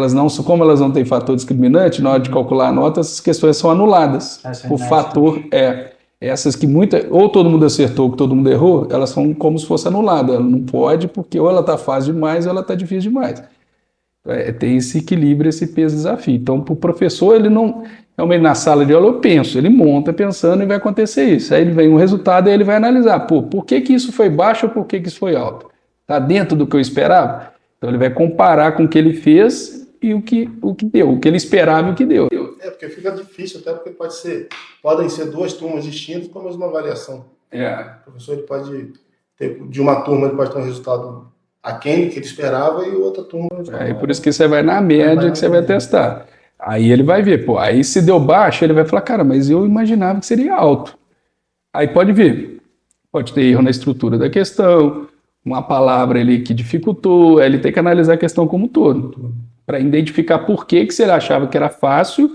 Como elas não têm fator discriminante, na hora de calcular a nota, essas questões são anuladas. O fator essas que ou todo mundo acertou ou todo mundo errou, elas são como se fosse anulada. Ela não pode, porque ou ela está fácil demais ou ela está difícil demais. Tem esse equilíbrio, esse peso desafio. Então, para o professor, ele não... Realmente, na sala de aula, eu penso, ele monta pensando e vai acontecer isso. Aí ele vem um resultado e ele vai analisar, por que que isso foi baixo ou por que que isso foi alto? Está dentro do que eu esperava? Então, ele vai comparar com o que ele fez e o que deu, o que ele esperava e o que deu. Porque fica difícil, até porque podem ser duas turmas distintas com a mesma avaliação. O professor ele pode ter, de uma turma, ele pode ter um resultado aquém que ele esperava e outra turma... Por isso que você vai na média que você vai testar. Aí ele vai ver, aí se deu baixo, ele vai falar, cara, mas eu imaginava que seria alto. Aí pode ver, pode ter erro na estrutura da questão, uma palavra ali que dificultou, aí ele tem que analisar a questão como um todo, para identificar por que se ele achava que era fácil,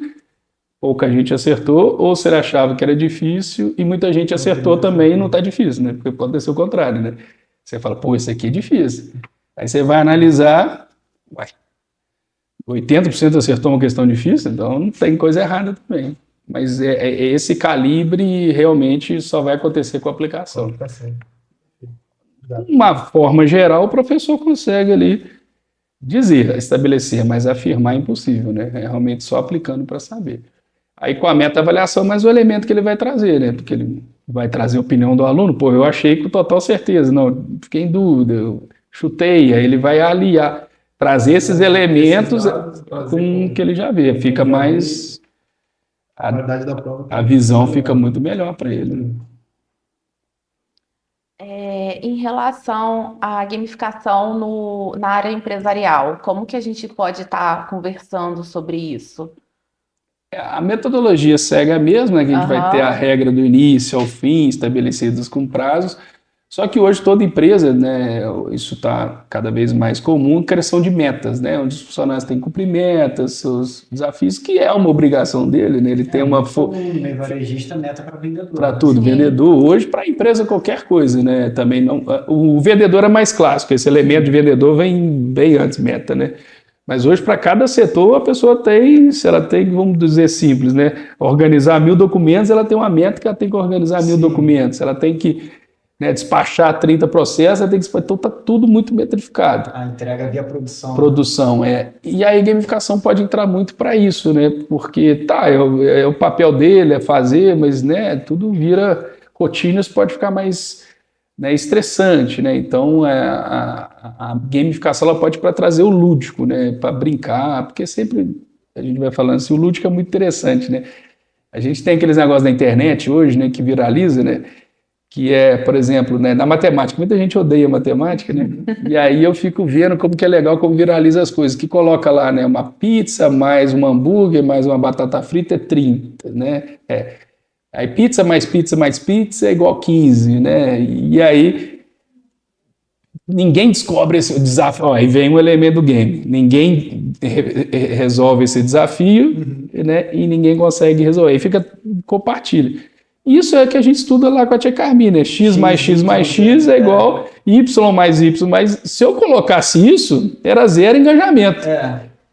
pouca gente acertou, ou se ele achava que era difícil, e muita gente acertou também e não está difícil, né? Porque pode ser o contrário, né? Você fala, esse aqui é difícil. Aí você vai analisar, 80% acertou uma questão difícil, então não tem coisa errada também. Mas esse calibre realmente só vai acontecer com a aplicação. Uma forma geral, o professor consegue ali dizer, estabelecer, mas afirmar é impossível, né? É realmente só aplicando para saber. Aí com a meta-avaliação, mais o elemento que ele vai trazer, né? Porque ele vai trazer a opinião do aluno, eu achei com total certeza, não, fiquei em dúvida, eu chutei, aí ele vai aliar, trazer esses elementos com o que ele já vê, fica mais... A visão fica muito melhor para ele. Em relação à gamificação na área empresarial, como que a gente pode estar conversando sobre isso? A metodologia segue a mesma, né, que a gente vai ter a regra do início ao fim, estabelecidos com prazos, só que hoje toda empresa, né, isso está cada vez mais comum, criação de metas, né, onde os funcionários têm que cumprir metas, seus desafios, que é uma obrigação dele, né, ele tem uma... varejista, meta para vendedor. Para tudo, vendedor, hoje para a empresa qualquer coisa, né, também não... O vendedor é mais clássico, esse elemento de vendedor vem bem antes meta, né, mas hoje para cada setor a pessoa tem, se ela tem, vamos dizer simples, né, organizar 1000 documentos, ela tem uma meta que ela tem que organizar 1000 documentos, ela tem que... despachar 30 processos, então está tudo muito metrificado. A entrega via produção. Produção, E aí a gamificação pode entrar muito para isso, né? Porque é o papel dele, é fazer, mas né, tudo vira rotina, isso pode ficar mais estressante, né? Então a gamificação ela pode para trazer o lúdico, né? Para brincar, porque sempre a gente vai falando assim, o lúdico é muito interessante, né? A gente tem aqueles negócios da internet hoje, né, que viraliza, né? Que é, por exemplo, né, na matemática, muita gente odeia matemática, né? E aí eu fico vendo como que é legal, como viraliza as coisas, que coloca lá, né, uma pizza, mais um hambúrguer, mais uma batata frita é 30, né? Aí pizza mais pizza mais pizza é igual 15, né? E aí ninguém descobre esse desafio, aí vem um elemento do game, ninguém resolve esse desafio, né? E ninguém consegue resolver, aí compartilha. Isso é que a gente estuda lá com a tia Carmina, né? X mais X mais X é igual Y mais Y, mas se eu colocasse isso, era zero engajamento.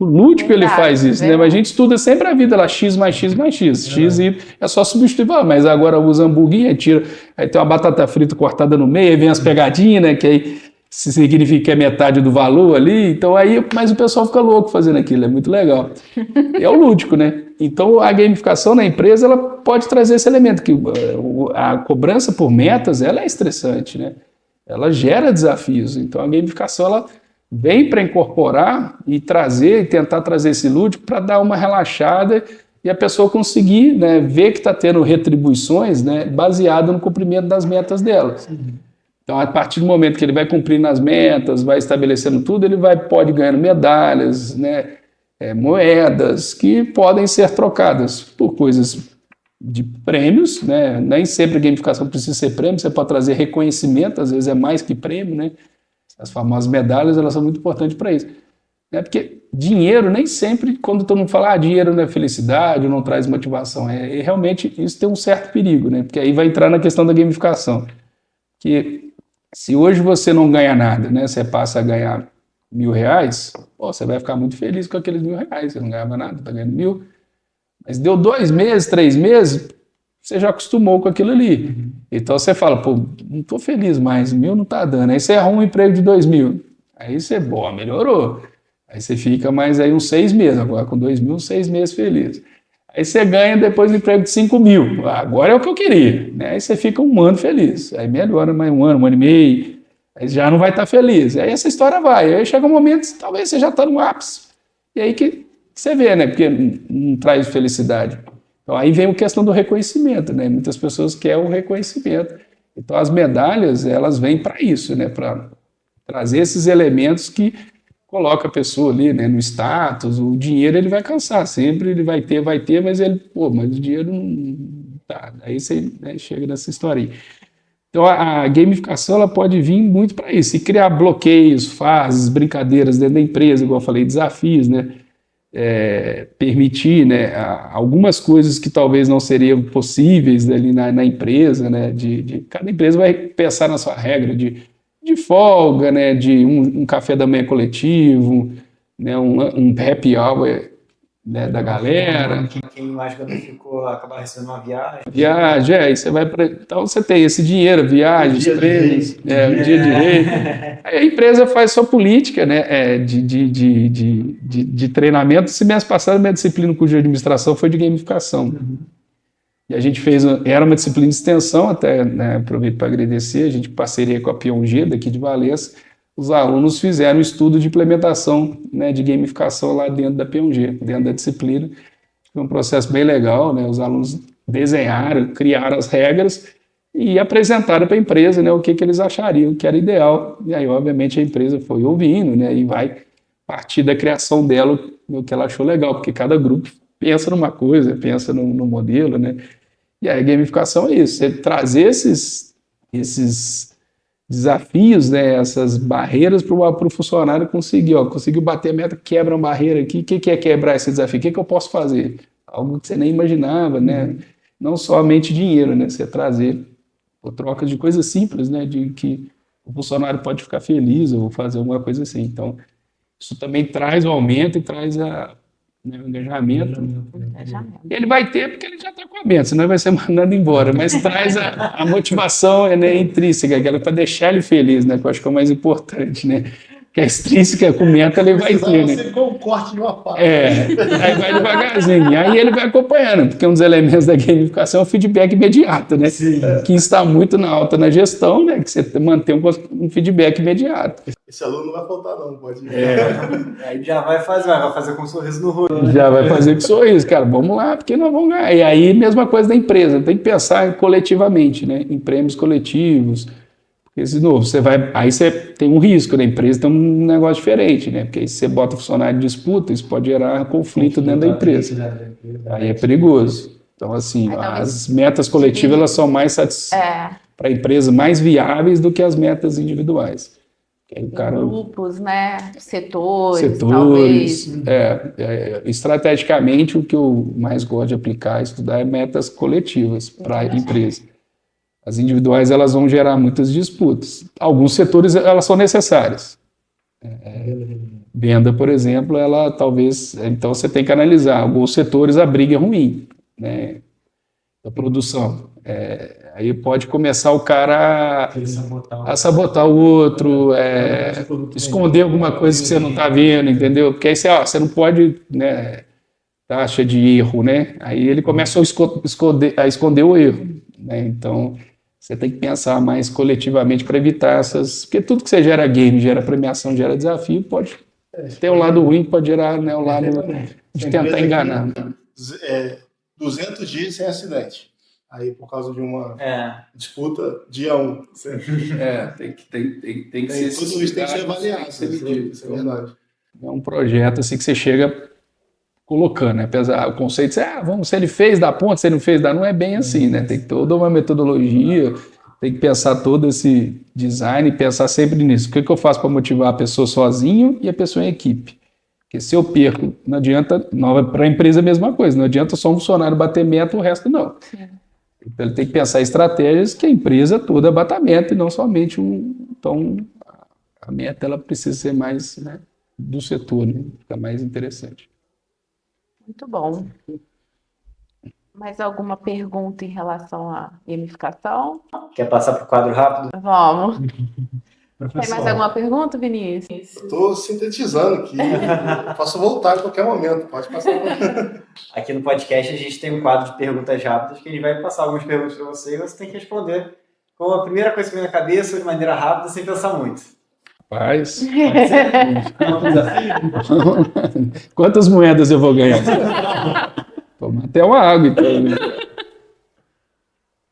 O lúdico ele faz isso, né? Mas a gente estuda sempre a vida lá, X mais X mais X. X e é só substituir, mas agora usa hambúrguer, aí tem uma batata frita cortada no meio, aí vem as pegadinhas, né? Que aí significa que é metade do valor ali, então mas o pessoal fica louco fazendo aquilo, é muito legal. É o lúdico, né? Então a gamificação na empresa, ela pode trazer esse elemento, que a cobrança por metas, ela é estressante, né? Ela gera desafios, então a gamificação, ela vem para incorporar e tentar trazer esse lúdico para dar uma relaxada e a pessoa conseguir, né, ver que está tendo retribuições, né, baseado no cumprimento das metas dela. Então, a partir do momento que ele vai cumprindo as metas, vai estabelecendo tudo, ele pode ganhando medalhas, né, moedas, que podem ser trocadas por coisas de prêmios, né? Nem sempre a gamificação precisa ser prêmio, você pode trazer reconhecimento, às vezes é mais que prêmio, né? As famosas medalhas, elas são muito importantes para isso. Né? Porque dinheiro, nem sempre, quando todo mundo fala, dinheiro não é felicidade, não traz motivação, realmente isso tem um certo perigo, né? Porque aí vai entrar na questão da gamificação. Que se hoje você não ganha nada, né? Você passa a ganhar R$1.000, você vai ficar muito feliz com aqueles R$1.000, você não ganhava nada, está ganhando 1.000. Mas deu 2 meses, 3 meses, você já acostumou com aquilo ali. Então você fala, não estou feliz mais, 1.000 não está dando. Aí você arruma um emprego de 2.000. Aí você, melhorou. Aí você fica mais aí uns 6 meses, agora com 2.000, 6 meses feliz. Aí você ganha depois um emprego de 5.000. Agora é o que eu queria. Né? Aí você fica um ano feliz. Aí melhora mais um ano e meio. Aí já não vai estar feliz. Aí essa história vai. Aí chega um momento, talvez você já está no ápice. E aí que você vê, né? Porque não traz felicidade. Então aí vem a questão do reconhecimento, né? Muitas pessoas querem o reconhecimento. Então as medalhas, elas vêm para isso, né? Para trazer esses elementos que coloca a pessoa ali, né, no status. O dinheiro ele vai cansar sempre, ele vai ter, mas mas o dinheiro não tá. Aí você, né, chega nessa história aí. Então a gamificação ela pode vir muito para isso, e criar bloqueios, fases, brincadeiras dentro da empresa, igual eu falei, desafios, né? Permitir, né, algumas coisas que talvez não seriam possíveis ali na empresa, né? Cada empresa vai pensar na sua regra de folga, né, de um café da manhã coletivo, né, um happy hour, né, da galera. Quem mais gamificou acaba recebendo uma viagem. Viagem, aí você vai para. Então você tem esse dinheiro, viagens, prêmios, um dia de rei. Aí a empresa faz sua política, né, de treinamento. Esse mês passado, minha disciplina no curso de administração foi de gamificação. E a gente era uma disciplina de extensão, até, né, aproveito para agradecer, a gente parceria com a P1G daqui de Valença, os alunos fizeram um estudo de implementação, né, de gamificação lá dentro da P1G, dentro da disciplina. Foi um processo bem legal, né, os alunos desenharam, criaram as regras e apresentaram para a empresa, né, o que eles achariam que era ideal. E aí, obviamente, a empresa foi ouvindo, né, e vai partir da criação dela o que ela achou legal, porque cada grupo pensa numa coisa, pensa no modelo, né. E aí a gamificação é isso, é trazer esses desafios, né, essas barreiras para o funcionário conseguiu bater a meta, quebra uma barreira aqui. O que é quebrar esse desafio? O que eu posso fazer? Algo que você nem imaginava, né? Não somente dinheiro, né? Você trazer por troca de coisas simples, né? De que o funcionário pode ficar feliz ou fazer alguma coisa assim. Então, isso também traz o aumento e traz o engajamento. Ele vai ter porque ele já está com a meta, senão ele vai ser mandado embora, mas traz a motivação, né, intrínseca, aquela para deixar ele feliz, né, que eu acho que é o mais importante, né, que a extrínseca com meta ele vai ter, né. Você com o corte de uma parte. Aí vai devagarzinho, aí ele vai acompanhando, porque um dos elementos da gamificação é o feedback imediato, né, que está muito alta na gestão, né, que você mantém um feedback imediato. Esse aluno não vai faltar não, pode ir. Aí já vai fazer com um sorriso no rosto. Já vai fazer com sorriso, cara, vamos lá, porque nós vamos ganhar. E aí, mesma coisa da empresa, tem que pensar coletivamente, né, em prêmios coletivos. Porque, de novo, aí você tem um risco, né, a empresa tem um negócio diferente, né, porque aí se você bota o funcionário em disputa, isso pode gerar conflito dentro da empresa. Aí é perigoso. Então, assim, as metas coletivas, elas são mais para a empresa mais viáveis do que as metas individuais. Grupos, né? Setores, talvez. Estrategicamente, o que eu mais gosto de aplicar, estudar, é metas coletivas para a empresa. As individuais, elas vão gerar muitas disputas. Alguns setores, elas são necessárias. Venda, por exemplo, ela talvez... Então, você tem que analisar. Alguns setores, a briga é ruim, né? A produção. Aí pode começar o cara a sabotar o outro, esconder alguma coisa que você não está vendo, entendeu? Porque aí você não pode, né, taxa de erro, né? Aí ele começa a esconder o erro, né? Então, você tem que pensar mais coletivamente para evitar essas... Porque tudo que você gera game, gera premiação, gera desafio, pode ter um lado ruim, pode gerar, né, o lado de tentar enganar. 200 dias sem acidente. Aí, por causa de uma disputa, dia 1. Tem que Tudo isso tem que ser avaliado. Isso é verdade. É um projeto assim que você chega colocando, né? Apesar o conceito é, vamos, se ele fez dá ponto, se ele não fez dá, não é bem assim, né? Tem toda uma metodologia, tem que pensar todo esse design e pensar sempre nisso. O que eu faço para motivar a pessoa sozinho e a pessoa em equipe? Porque se eu perco, não adianta, para a empresa é a mesma coisa, não adianta só um funcionário bater meta, o resto não. Então ele tem que pensar em estratégias que a empresa toda bata meta e não somente um. Então a meta ela precisa ser mais, né, do setor, né? Fica mais interessante. Muito bom. Mais alguma pergunta em relação à gamificação? Quer passar para o quadro rápido? Vamos. Professor. Tem mais alguma pergunta, Vinícius? Estou sintetizando aqui. Posso voltar em qualquer momento. Pode passar. Aqui no podcast a gente tem um quadro de perguntas rápidas que a gente vai passar algumas perguntas para você e você tem que responder com a primeira coisa que vem na cabeça, de maneira rápida, sem pensar muito. Rapaz, quantas moedas eu vou ganhar? Toma até uma água, então.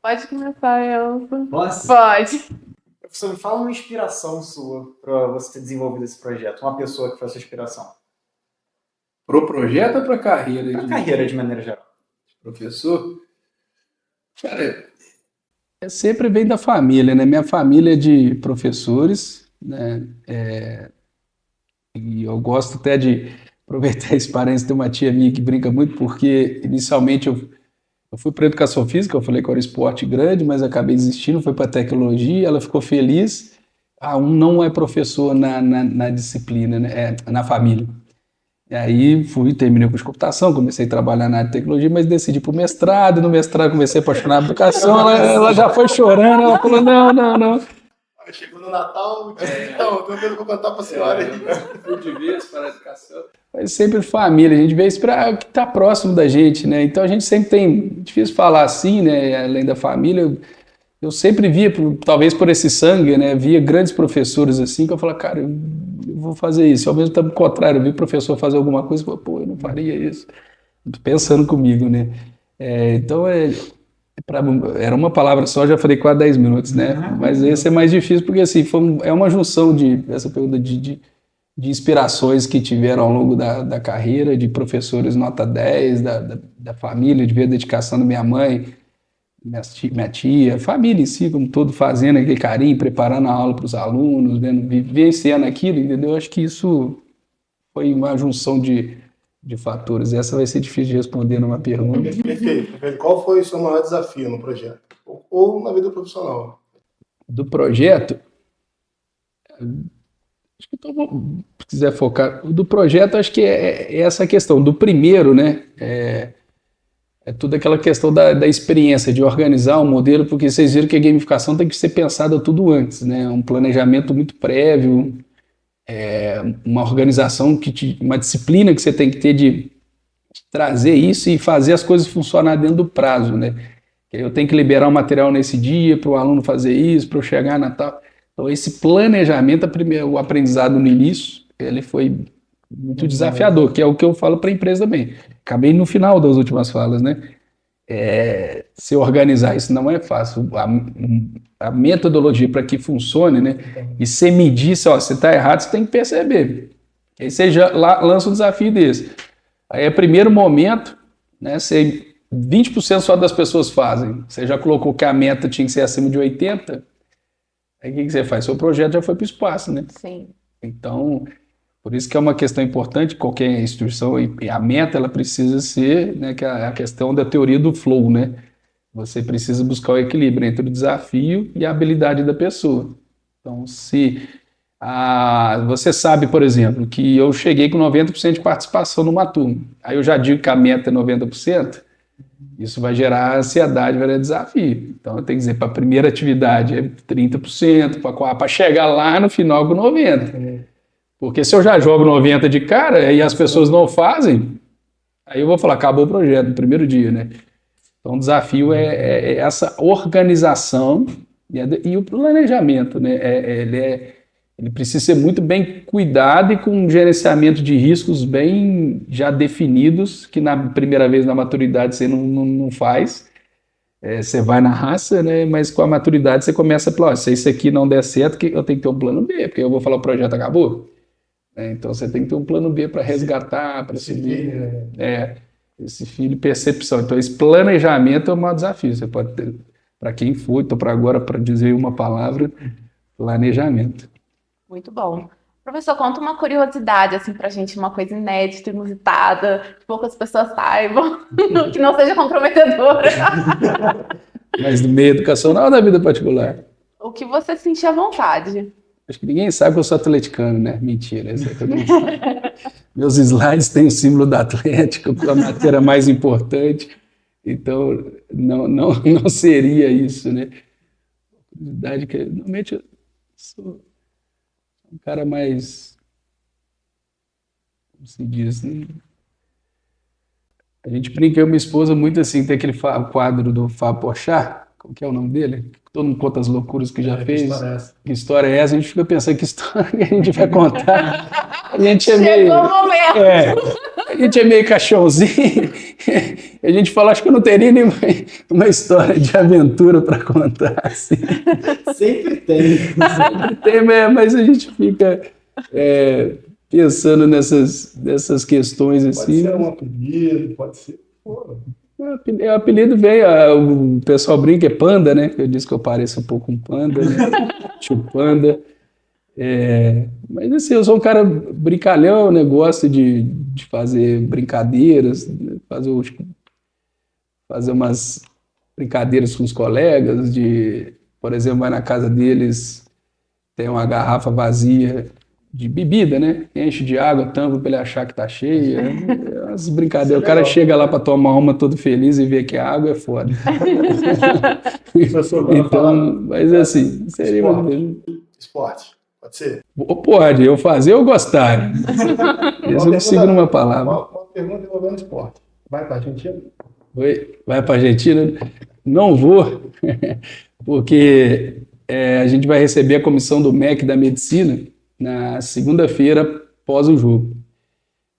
Pode começar, Elsa. Posso? Pode. Professor, me fala uma inspiração sua para você ter desenvolvido esse projeto. Uma pessoa que foi a sua inspiração. Pro projeto ou pra carreira? Para a carreira, de maneira geral. Professor? Cara, sempre vem da família, né? Minha família é de professores, né? E eu gosto até de aproveitar esse parênteses, tem uma tia minha que brinca muito, porque inicialmente eu fui para educação física, eu falei que era um esporte grande, mas acabei desistindo, fui para tecnologia, ela ficou feliz. Um não é professor na disciplina, né? Na família. E aí terminei o curso de computação, comecei a trabalhar na área de tecnologia, mas decidi para o mestrado, e no mestrado comecei a apaixonar por educação, ela já foi chorando, ela falou, não. Chegou no Natal, então, tenho medo de contar para a senhora aí. Fui de vez para a educação. Mas sempre família, a gente vê isso para o que está próximo da gente, né? Então a gente sempre tem, difícil falar assim, né? Além da família, eu sempre via, talvez por esse sangue, né? Via grandes professores assim, que eu falava, cara, eu vou fazer isso. Ao mesmo tempo, ao contrário, eu vi o professor fazer alguma coisa, eu falava, pô, eu não faria isso. Pensando comigo, né? Então, era uma palavra só, já falei quase 10 minutos, né? Mas esse é mais difícil, porque assim, é uma junção essa pergunta de inspirações que tiveram ao longo da carreira, de professores nota 10, da família, de ver a dedicação da minha mãe, minha tia, família em si, como todo, fazendo aquele carinho, preparando a aula para os alunos, vivenciando aquilo, entendeu? Acho que isso foi uma junção de fatores. Essa vai ser difícil de responder numa pergunta. Perfeito. Qual foi o seu maior desafio no projeto? Ou na vida profissional? Do projeto, acho que se quiser focar, do projeto acho que é essa questão. Do primeiro, né, é toda aquela questão da experiência, de organizar um modelo, porque vocês viram que a gamificação tem que ser pensada tudo antes, né, um planejamento muito prévio, uma organização, uma disciplina que você tem que ter de trazer isso e fazer as coisas funcionar dentro do prazo, né? Eu tenho que liberar o material nesse dia para o aluno fazer isso, para eu chegar na tal. Então, esse planejamento, o aprendizado no início, ele foi muito desafiador, que é o que eu falo para a empresa também. Acabei no final das últimas falas, né? Se organizar isso não é fácil. A metodologia para que funcione, né? E você medir, se você está errado, você tem que perceber. Aí você já lança um desafio desse. Aí é primeiro momento, né? 20% só das pessoas fazem. Você já colocou que a meta tinha que ser acima de 80%. Aí o que você faz? Seu projeto já foi para o espaço, né? Sim. Então, por isso que é uma questão importante, qualquer instituição, e a meta ela precisa ser, né, que é a questão da teoria do flow, né? Você precisa buscar o equilíbrio entre o desafio e a habilidade da pessoa. Então, se você sabe, por exemplo, que eu cheguei com 90% de participação numa turma, aí eu já digo que a meta é 90%, isso vai gerar ansiedade, vai gerar desafio. Então, eu tenho que dizer, para a primeira atividade é 30%, para chegar lá no final com 90%. Porque se eu já jogo 90% de cara e as pessoas não fazem, aí eu vou falar, acabou o projeto no primeiro dia, né? Então, o desafio é essa organização e o planejamento, né? Ele precisa ser muito bem cuidado e com um gerenciamento de riscos bem já definidos, que na primeira vez na maturidade você não faz. Você vai na raça, né? Mas com a maturidade você começa a falar, se isso aqui não der certo, eu tenho que ter um plano B, porque eu vou falar o projeto acabou. Então você tem que ter um plano B para resgatar, para seguir. Esse filho, percepção. Então esse planejamento é o maior desafio. Você pode ter, para quem for, então para agora, para dizer uma palavra, planejamento. Muito bom. Professor, conta uma curiosidade, assim, pra gente, uma coisa inédita, inusitada, que poucas pessoas saibam, que não seja comprometedora. Mas do meio educacional ou da vida particular? O que você sentir à vontade. Acho que ninguém sabe que eu sou atleticano, né? Mentira. Meus slides têm o símbolo do Atlético, a matéria mais importante. Então, não seria isso, né? Curiosidade que normalmente eu sou um cara mais, como se diz, né? A gente brinca, eu e minha esposa, muito assim, tem aquele quadro do Fábio Porchat, como que é o nome dele? Todo mundo conta as loucuras que já fez. Que história é essa? A gente fica pensando que história que a gente vai contar. A gente Chegou o momento! A gente é meio caixãozinho. A gente fala, acho que eu não teria nem uma história de aventura para contar. Assim. Sempre tem. Sempre tem, mas a gente fica pensando nessas questões assim. Pode ser um apelido, pode ser. O apelido veio, o pessoal brinca, é panda, né? Eu disse que eu pareço um pouco um panda, né? Tio panda. Mas assim, eu sou um cara brincalhão, né? Gosto de fazer brincadeiras, fazer umas brincadeiras com os colegas, por exemplo, vai na casa deles, tem uma garrafa vazia de bebida, né? Enche de água, tampa para ele achar que tá cheia. As brincadeiras. O cara chega lá para tomar uma todo feliz e vê que a água é foda. Então, mas assim, seria esporte. Pode ser? Pode, eu fazer ou gostar. Isso eu não sigo numa palavra. Uma pergunta envolvendo esporte. Vai para a Argentina? Vai para a Argentina? Não vou, porque a gente vai receber a comissão do MEC da Medicina na segunda-feira pós o jogo.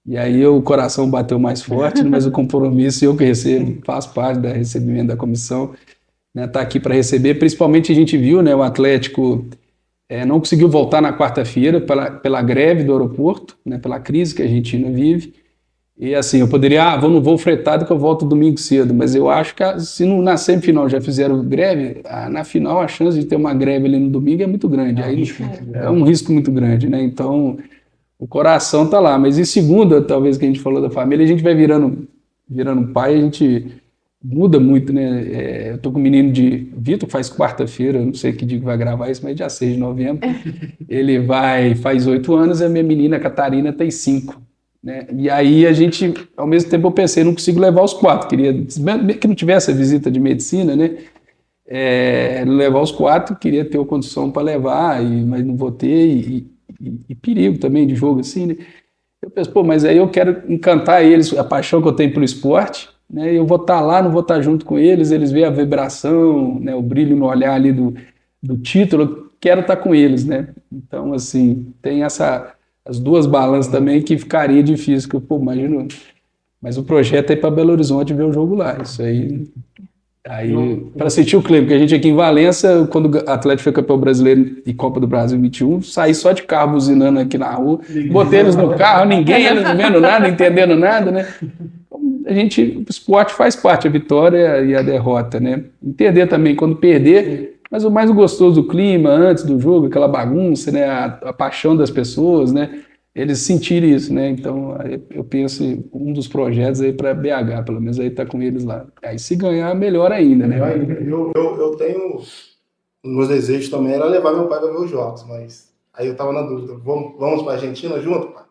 E aí o coração bateu mais forte, mas o compromisso, eu que recebo, faço parte do recebimento da comissão, né, tá aqui para receber. Principalmente a gente viu, né, o Atlético não conseguiu voltar na quarta-feira pela greve do aeroporto, né, pela crise que a Argentina vive. E assim, eu poderia, não vou fretado que eu volto domingo cedo, mas eu acho que se na semifinal já fizeram greve, na final a chance de ter uma greve ali no domingo é muito grande. Aí é um risco muito grande, né? Então, o coração tá lá. Mas em segunda, talvez que a gente falou da família, a gente vai virando pai, a gente muda muito, né? Eu tô com um menino de Vitor, faz quarta-feira, não sei que dia que vai gravar isso, mas dia 6 de novembro. Ele faz 8 anos, e a minha menina Catarina tem 5. Né? E aí ao mesmo tempo eu pensei, não consigo levar os 4, queria que não tivesse a visita de medicina, né? Levar os 4, queria ter a condição para levar, mas não vou ter, e perigo também de jogo assim, né? Eu penso, mas aí eu quero encantar eles, a paixão que eu tenho pelo esporte, né? Eu vou estar lá, não vou estar junto com eles veem a vibração, né? O brilho no olhar ali do título, eu quero estar com eles, né? Então, assim, tem as duas balanças também que ficaria difícil, que eu imagino. Mas o projeto é ir para Belo Horizonte ver o jogo lá. Isso aí para assistir o clima, porque a gente aqui em Valença, quando o Atlético foi campeão brasileiro e Copa do Brasil 21, saí só de carro buzinando aqui na rua, botei eles no carro, eles não vendo nada, entendendo nada, né? O esporte faz parte, a vitória e a derrota, né? Entender também quando perder. Mas o mais gostoso do clima, antes do jogo, aquela bagunça, né? A paixão das pessoas, né? Eles sentirem isso, né? Então, eu penso em um dos projetos aí para BH, pelo menos aí tá com eles lá. Aí se ganhar, melhor ainda, né? Eu tenho... Meus desejos também era levar meu pai para ver os jogos, mas aí eu tava na dúvida. Vamos para a Argentina junto, pai?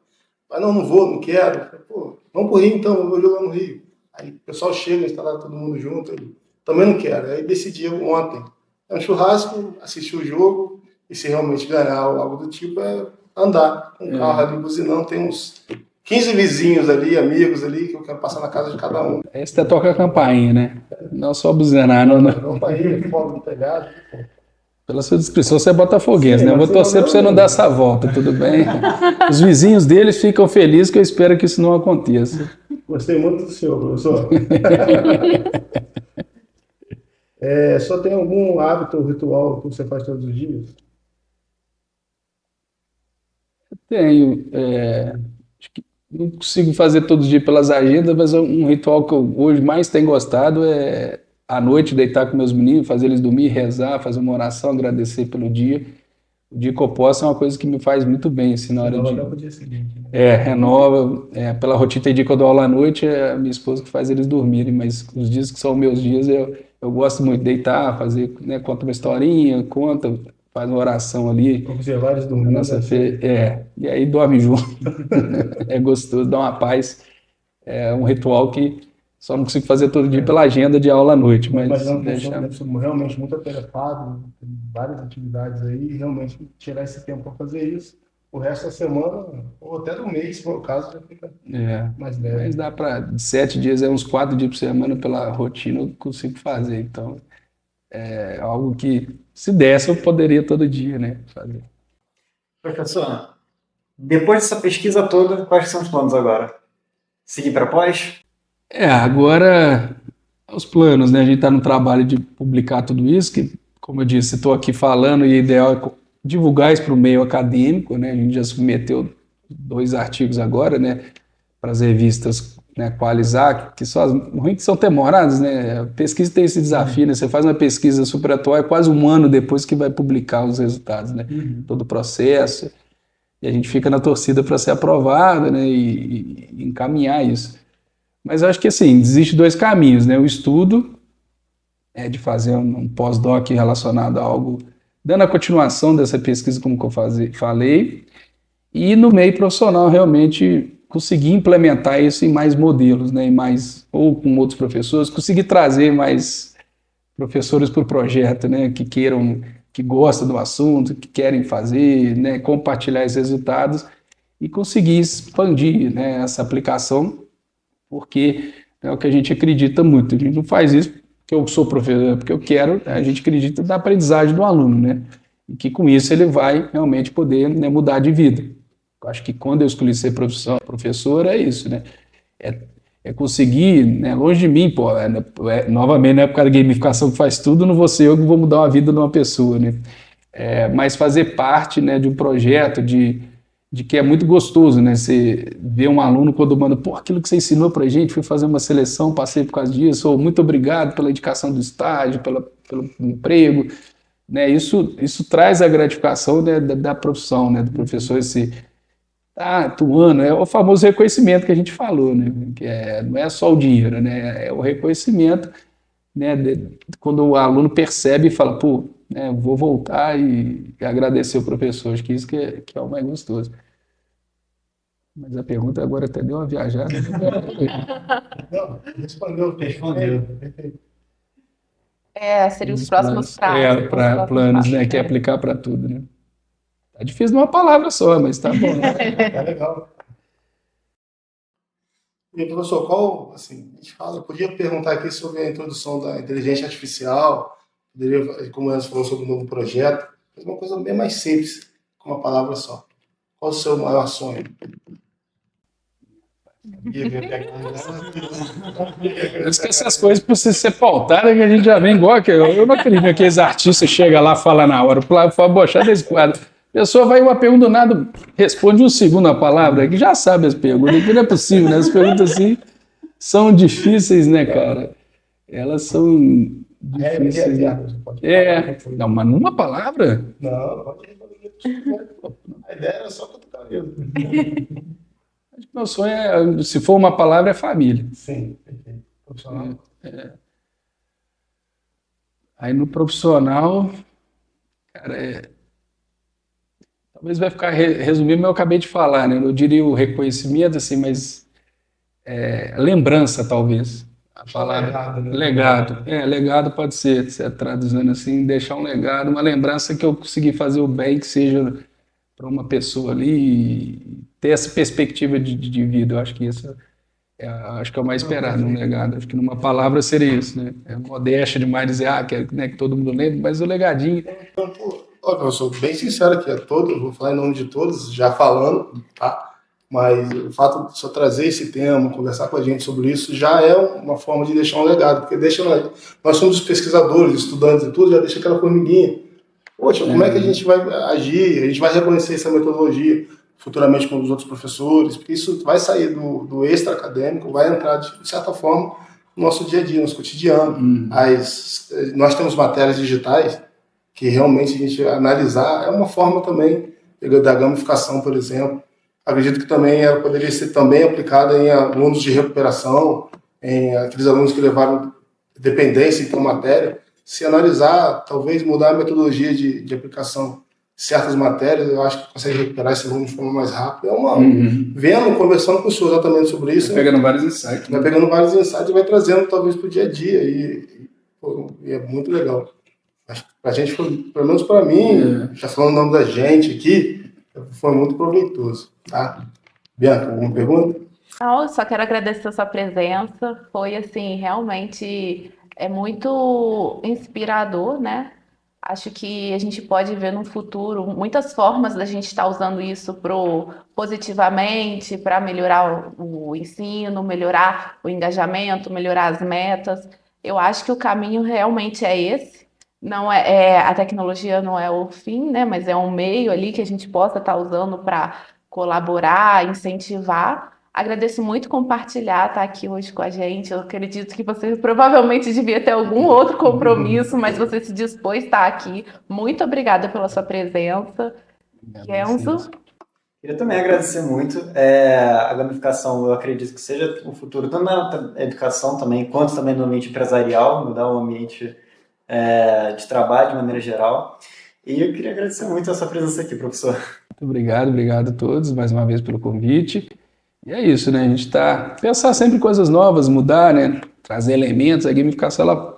Pai, não vou, não quero. Pô, vamos pro Rio então, vamos ver o jogo no Rio. Aí o pessoal chega, está lá todo mundo junto. Eu também não quero. Aí decidi ontem. É um churrasco, assistir o jogo, e se realmente ganhar algo do tipo, andar com o carro ali buzinando. Tem uns 15 vizinhos ali, amigos ali, que eu quero passar na casa de cada um. Aí você toca a campainha, né? Não só buzinar, não. Campainha, fogo no telhado. Pela sua descrição, você é botafoguense, né? Eu vou torcer para você não dar essa volta, tudo bem? Os vizinhos deles ficam felizes, que eu espero que isso não aconteça. Gostei muito do senhor, professor. Só tem algum hábito ou ritual que você faz todos os dias? Tenho. Acho que não consigo fazer todo dia pelas agendas, mas um ritual que eu hoje mais tenho gostado é à noite deitar com meus meninos, fazer eles dormir, rezar, fazer uma oração, agradecer pelo dia. O dia que eu posso é uma coisa que me faz muito bem, assim, na hora Renova de. até pro dia seguinte, né? Renova. Pela rotina, tem dia que eu dou aula à noite, é a minha esposa que faz eles dormirem, mas os dias que são meus dias, eu gosto muito de deitar, fazer, né, conta uma historinha, faz uma oração ali. Observar eles Na dormindo. nossa fé, e aí dorme junto. É gostoso, dá uma paz. É um ritual que só não consigo fazer todo dia pela agenda de aula à noite, mas Imaginando que deixa. deve ser realmente muito atarefado, tem várias atividades aí, e realmente tirar esse tempo para fazer isso. O resto da semana, ou até do mês, se for o caso, já fica mais Mas leve. dá para, de 7 dias, uns 4 dias por semana, pela rotina, eu consigo fazer. Então, é algo que, se desse, eu poderia todo dia, né, fazer. Professor, depois dessa pesquisa toda, quais são os planos agora? Seguir para pós? Agora, os planos, né? A gente está no trabalho de publicar tudo isso, que, como eu disse, estou aqui falando e o ideal é divulgar isso para o meio acadêmico, né? A gente já submeteu 2 artigos agora, né? Para as revistas, né, Qualizar, que só ruim que são demoradas, né? A pesquisa tem esse desafio, né? Você faz uma pesquisa super atual, é quase um ano depois que vai publicar os resultados, né? Todo o processo. E a gente fica na torcida para ser aprovado, né? E encaminhar isso. Mas eu acho que assim, existe 2 caminhos, né? O estudo é de fazer um pós-doc relacionado a algo, dando a continuação dessa pesquisa, como que eu falei, e no meio profissional realmente conseguir implementar isso em mais modelos, né? Ou com outros professores, conseguir trazer mais professores para o projeto, né? Que gostam do assunto, que querem fazer, né? Compartilhar esses resultados e conseguir expandir, né, essa aplicação, porque é o que a gente acredita muito. A gente não faz isso porque eu sou professor, porque eu quero, a gente acredita na aprendizagem do aluno, né? E que com isso ele vai realmente poder, né, mudar de vida. Eu acho que quando eu escolhi ser professor, é isso, né? É conseguir, né, longe de mim, pô, novamente, na época da gamificação que faz tudo, não vou ser eu que vou mudar a vida de uma pessoa, né? Mas fazer parte, né, de um projeto de que é muito gostoso, né? Você vê um aluno quando manda, pô, aquilo que você ensinou pra gente, fui fazer uma seleção, passei por causa disso, ou muito obrigado pela indicação do estágio, pelo emprego, né? Isso traz a gratificação, né, da profissão, né, do professor, esse atuando, é o famoso reconhecimento que a gente falou, né? Que não é só o dinheiro, né? É o reconhecimento, né, quando o aluno percebe e fala, pô, né, vou voltar e agradecer o professor, acho que isso que é o mais gostoso. Mas a pergunta agora até deu uma viajada. Não, respondeu. Perfeito. Seriam os próximos Para planos, né, que é aplicar para tudo, né? Tá difícil numa palavra só, mas tá bom. É legal. E, professor, qual, assim, a gente podia perguntar aqui sobre a introdução da inteligência artificial, como você falou sobre o novo projeto, mas uma coisa bem mais simples, com uma palavra só. Qual o seu maior sonho? Essas coisas precisam ser pautadas que a gente já vem igual que eu não acredito que aqueles artistas chegam lá e falam na hora, fala, bochar desse quadro. A pessoa vai uma pergunta do nada, responde um segundo a palavra, que já sabe as perguntas, que não é possível, né? As perguntas assim são difíceis, né, cara? Elas são difíceis. Não, mas numa palavra? Não, pode responder. A ideia era só cutucar mesmo. Meu sonho se for uma palavra, é família. Sim, perfeito. Profissional. Aí no profissional, cara, talvez vai ficar resumindo, mas eu acabei de falar, né? Eu diria o reconhecimento, assim, mas lembrança, talvez. A palavra Legado, né? legado. Legado pode ser, traduzindo assim, deixar um legado, uma lembrança que eu consegui fazer o bem, que seja para uma pessoa ali e ter essa perspectiva de vida. Eu acho que isso acho que é o mais esperado num legado. Acho que numa palavra seria isso, né? É modéstia demais dizer, quero, né, que todo mundo lembre, mas o legadinho. Então, eu sou bem sincero aqui, vou falar em nome de todos, já falando, tá? mas o fato de só trazer esse tema, conversar com a gente sobre isso, já é uma forma de deixar um legado, porque nós somos os pesquisadores, estudantes e tudo, já deixa aquela formiguinha. Poxa, como é que a gente vai agir? A gente vai reconhecer essa metodologia futuramente com os outros professores, porque isso vai sair do extra-acadêmico, vai entrar, de certa forma, no nosso dia a dia, no nosso cotidiano. Nós temos matérias digitais que realmente a gente analisar é uma forma também da gamificação, por exemplo. Acredito que também ela poderia ser também aplicada em alunos de recuperação, em aqueles alunos que levaram dependência em tal matéria. Se analisar, talvez mudar a metodologia de aplicação de certas matérias, eu acho que consegue recuperar esse aluno de forma mais rápida. Vendo, conversando com o senhor exatamente sobre isso. Vai pegando vários insights. Vai pegando vários insights e vai trazendo talvez para o dia a dia. E é muito legal. Acho que para a gente, pelo menos para mim, já falando o nome da gente aqui, foi muito proveitoso. Tá? Bianca, alguma pergunta? Não, eu só quero agradecer a sua presença. Foi, assim, realmente muito inspirador, né? Acho que a gente pode ver no futuro muitas formas da gente estar usando isso positivamente para melhorar o ensino, melhorar o engajamento, melhorar as metas. Eu acho que o caminho realmente é esse. Não a tecnologia não é o fim, né? Mas é um meio ali que a gente possa estar usando para colaborar, incentivar. Agradeço muito compartilhar, estar aqui hoje com a gente. Eu acredito que você provavelmente devia ter algum outro compromisso, mas você se dispôs a estar aqui. Muito obrigada pela sua presença. Kenzo? Queria também agradecer muito. A gamificação, eu acredito que seja o futuro, tanto na educação também, quanto também no ambiente empresarial, mudar o ambiente de trabalho de maneira geral. E eu queria agradecer muito a sua presença aqui, professor. Muito obrigado a todos mais uma vez pelo convite. E é isso, né? A gente pensar sempre em coisas novas, mudar, né? Trazer elementos. A gamificação, ela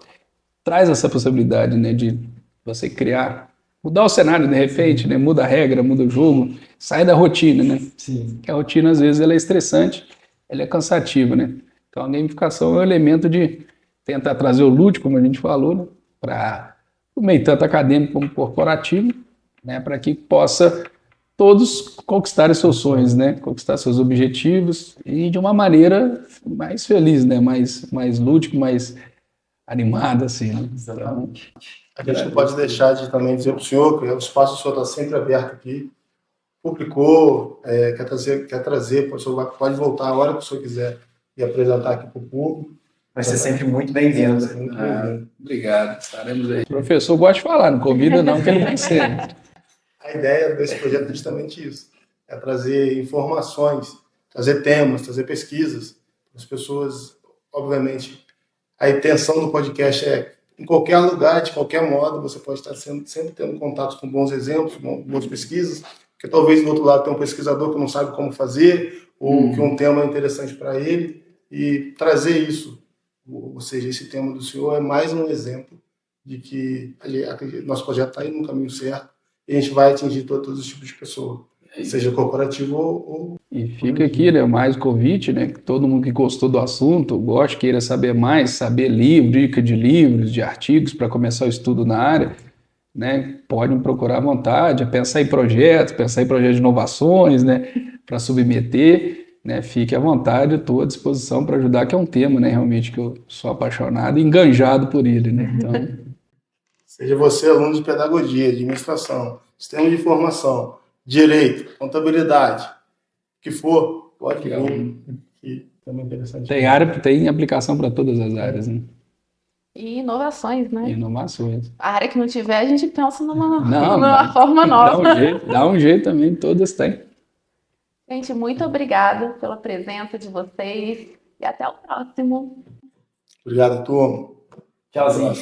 traz essa possibilidade, né? De você criar, mudar o cenário de repente, né? Muda a regra, muda o jogo, sai da rotina, né? Sim. Porque a rotina, às vezes, ela é estressante, ela é cansativa, né? Então, a gamificação é um elemento de tentar trazer o lúdico, como a gente falou, né? Para o meio tanto acadêmico como corporativo, né? Para que possa todos conquistarem seus sonhos, né? Conquistar seus objetivos e de uma maneira mais feliz, né? Mais lúdico, mais animada, assim, né? Então, a gente não pode deixar de também dizer para o senhor que o espaço do senhor está sempre aberto aqui. Publicou, quer trazer, pode voltar a hora que o senhor quiser e apresentar aqui para o público. Vai ser sempre muito bem-vindo. Obrigado, estaremos aí. O professor gosta de falar, não convida não, que ele vai ser. A ideia desse projeto é justamente isso, é trazer informações, trazer temas, trazer pesquisas. As pessoas, obviamente, a intenção do podcast é, em qualquer lugar, de qualquer modo, você pode estar sempre tendo contato com bons exemplos, com boas pesquisas, porque talvez do outro lado tem um pesquisador que não sabe como fazer, ou que um tema é interessante para ele, e trazer isso, ou seja, esse tema do senhor é mais um exemplo de que nosso projeto está indo no caminho certo, e a gente vai atingir todos os tipos de pessoas, seja corporativo ou... E fica aqui, né, mais convite, né, que todo mundo que gostou do assunto, gosta, queira saber mais, saber dica de livros, de artigos para começar o estudo na área, né, pode me procurar à vontade, pensar em projetos de inovações, né, para submeter, né, fique à vontade, estou à disposição para ajudar, que é um tema, né, realmente que eu sou apaixonado e enganjado por ele, né, então... Seja você aluno de pedagogia, administração, sistema de informação, direito, contabilidade, o que for, pode vir. Que também é interessante. Tem aplicação para todas as áreas, né? E inovações, né? Inovações. A área que não tiver, a gente pensa numa forma nova. Dá um jeito também, todas têm. Gente, muito obrigada pela presença de vocês e até o próximo. Obrigado, turma. Tchauzinho.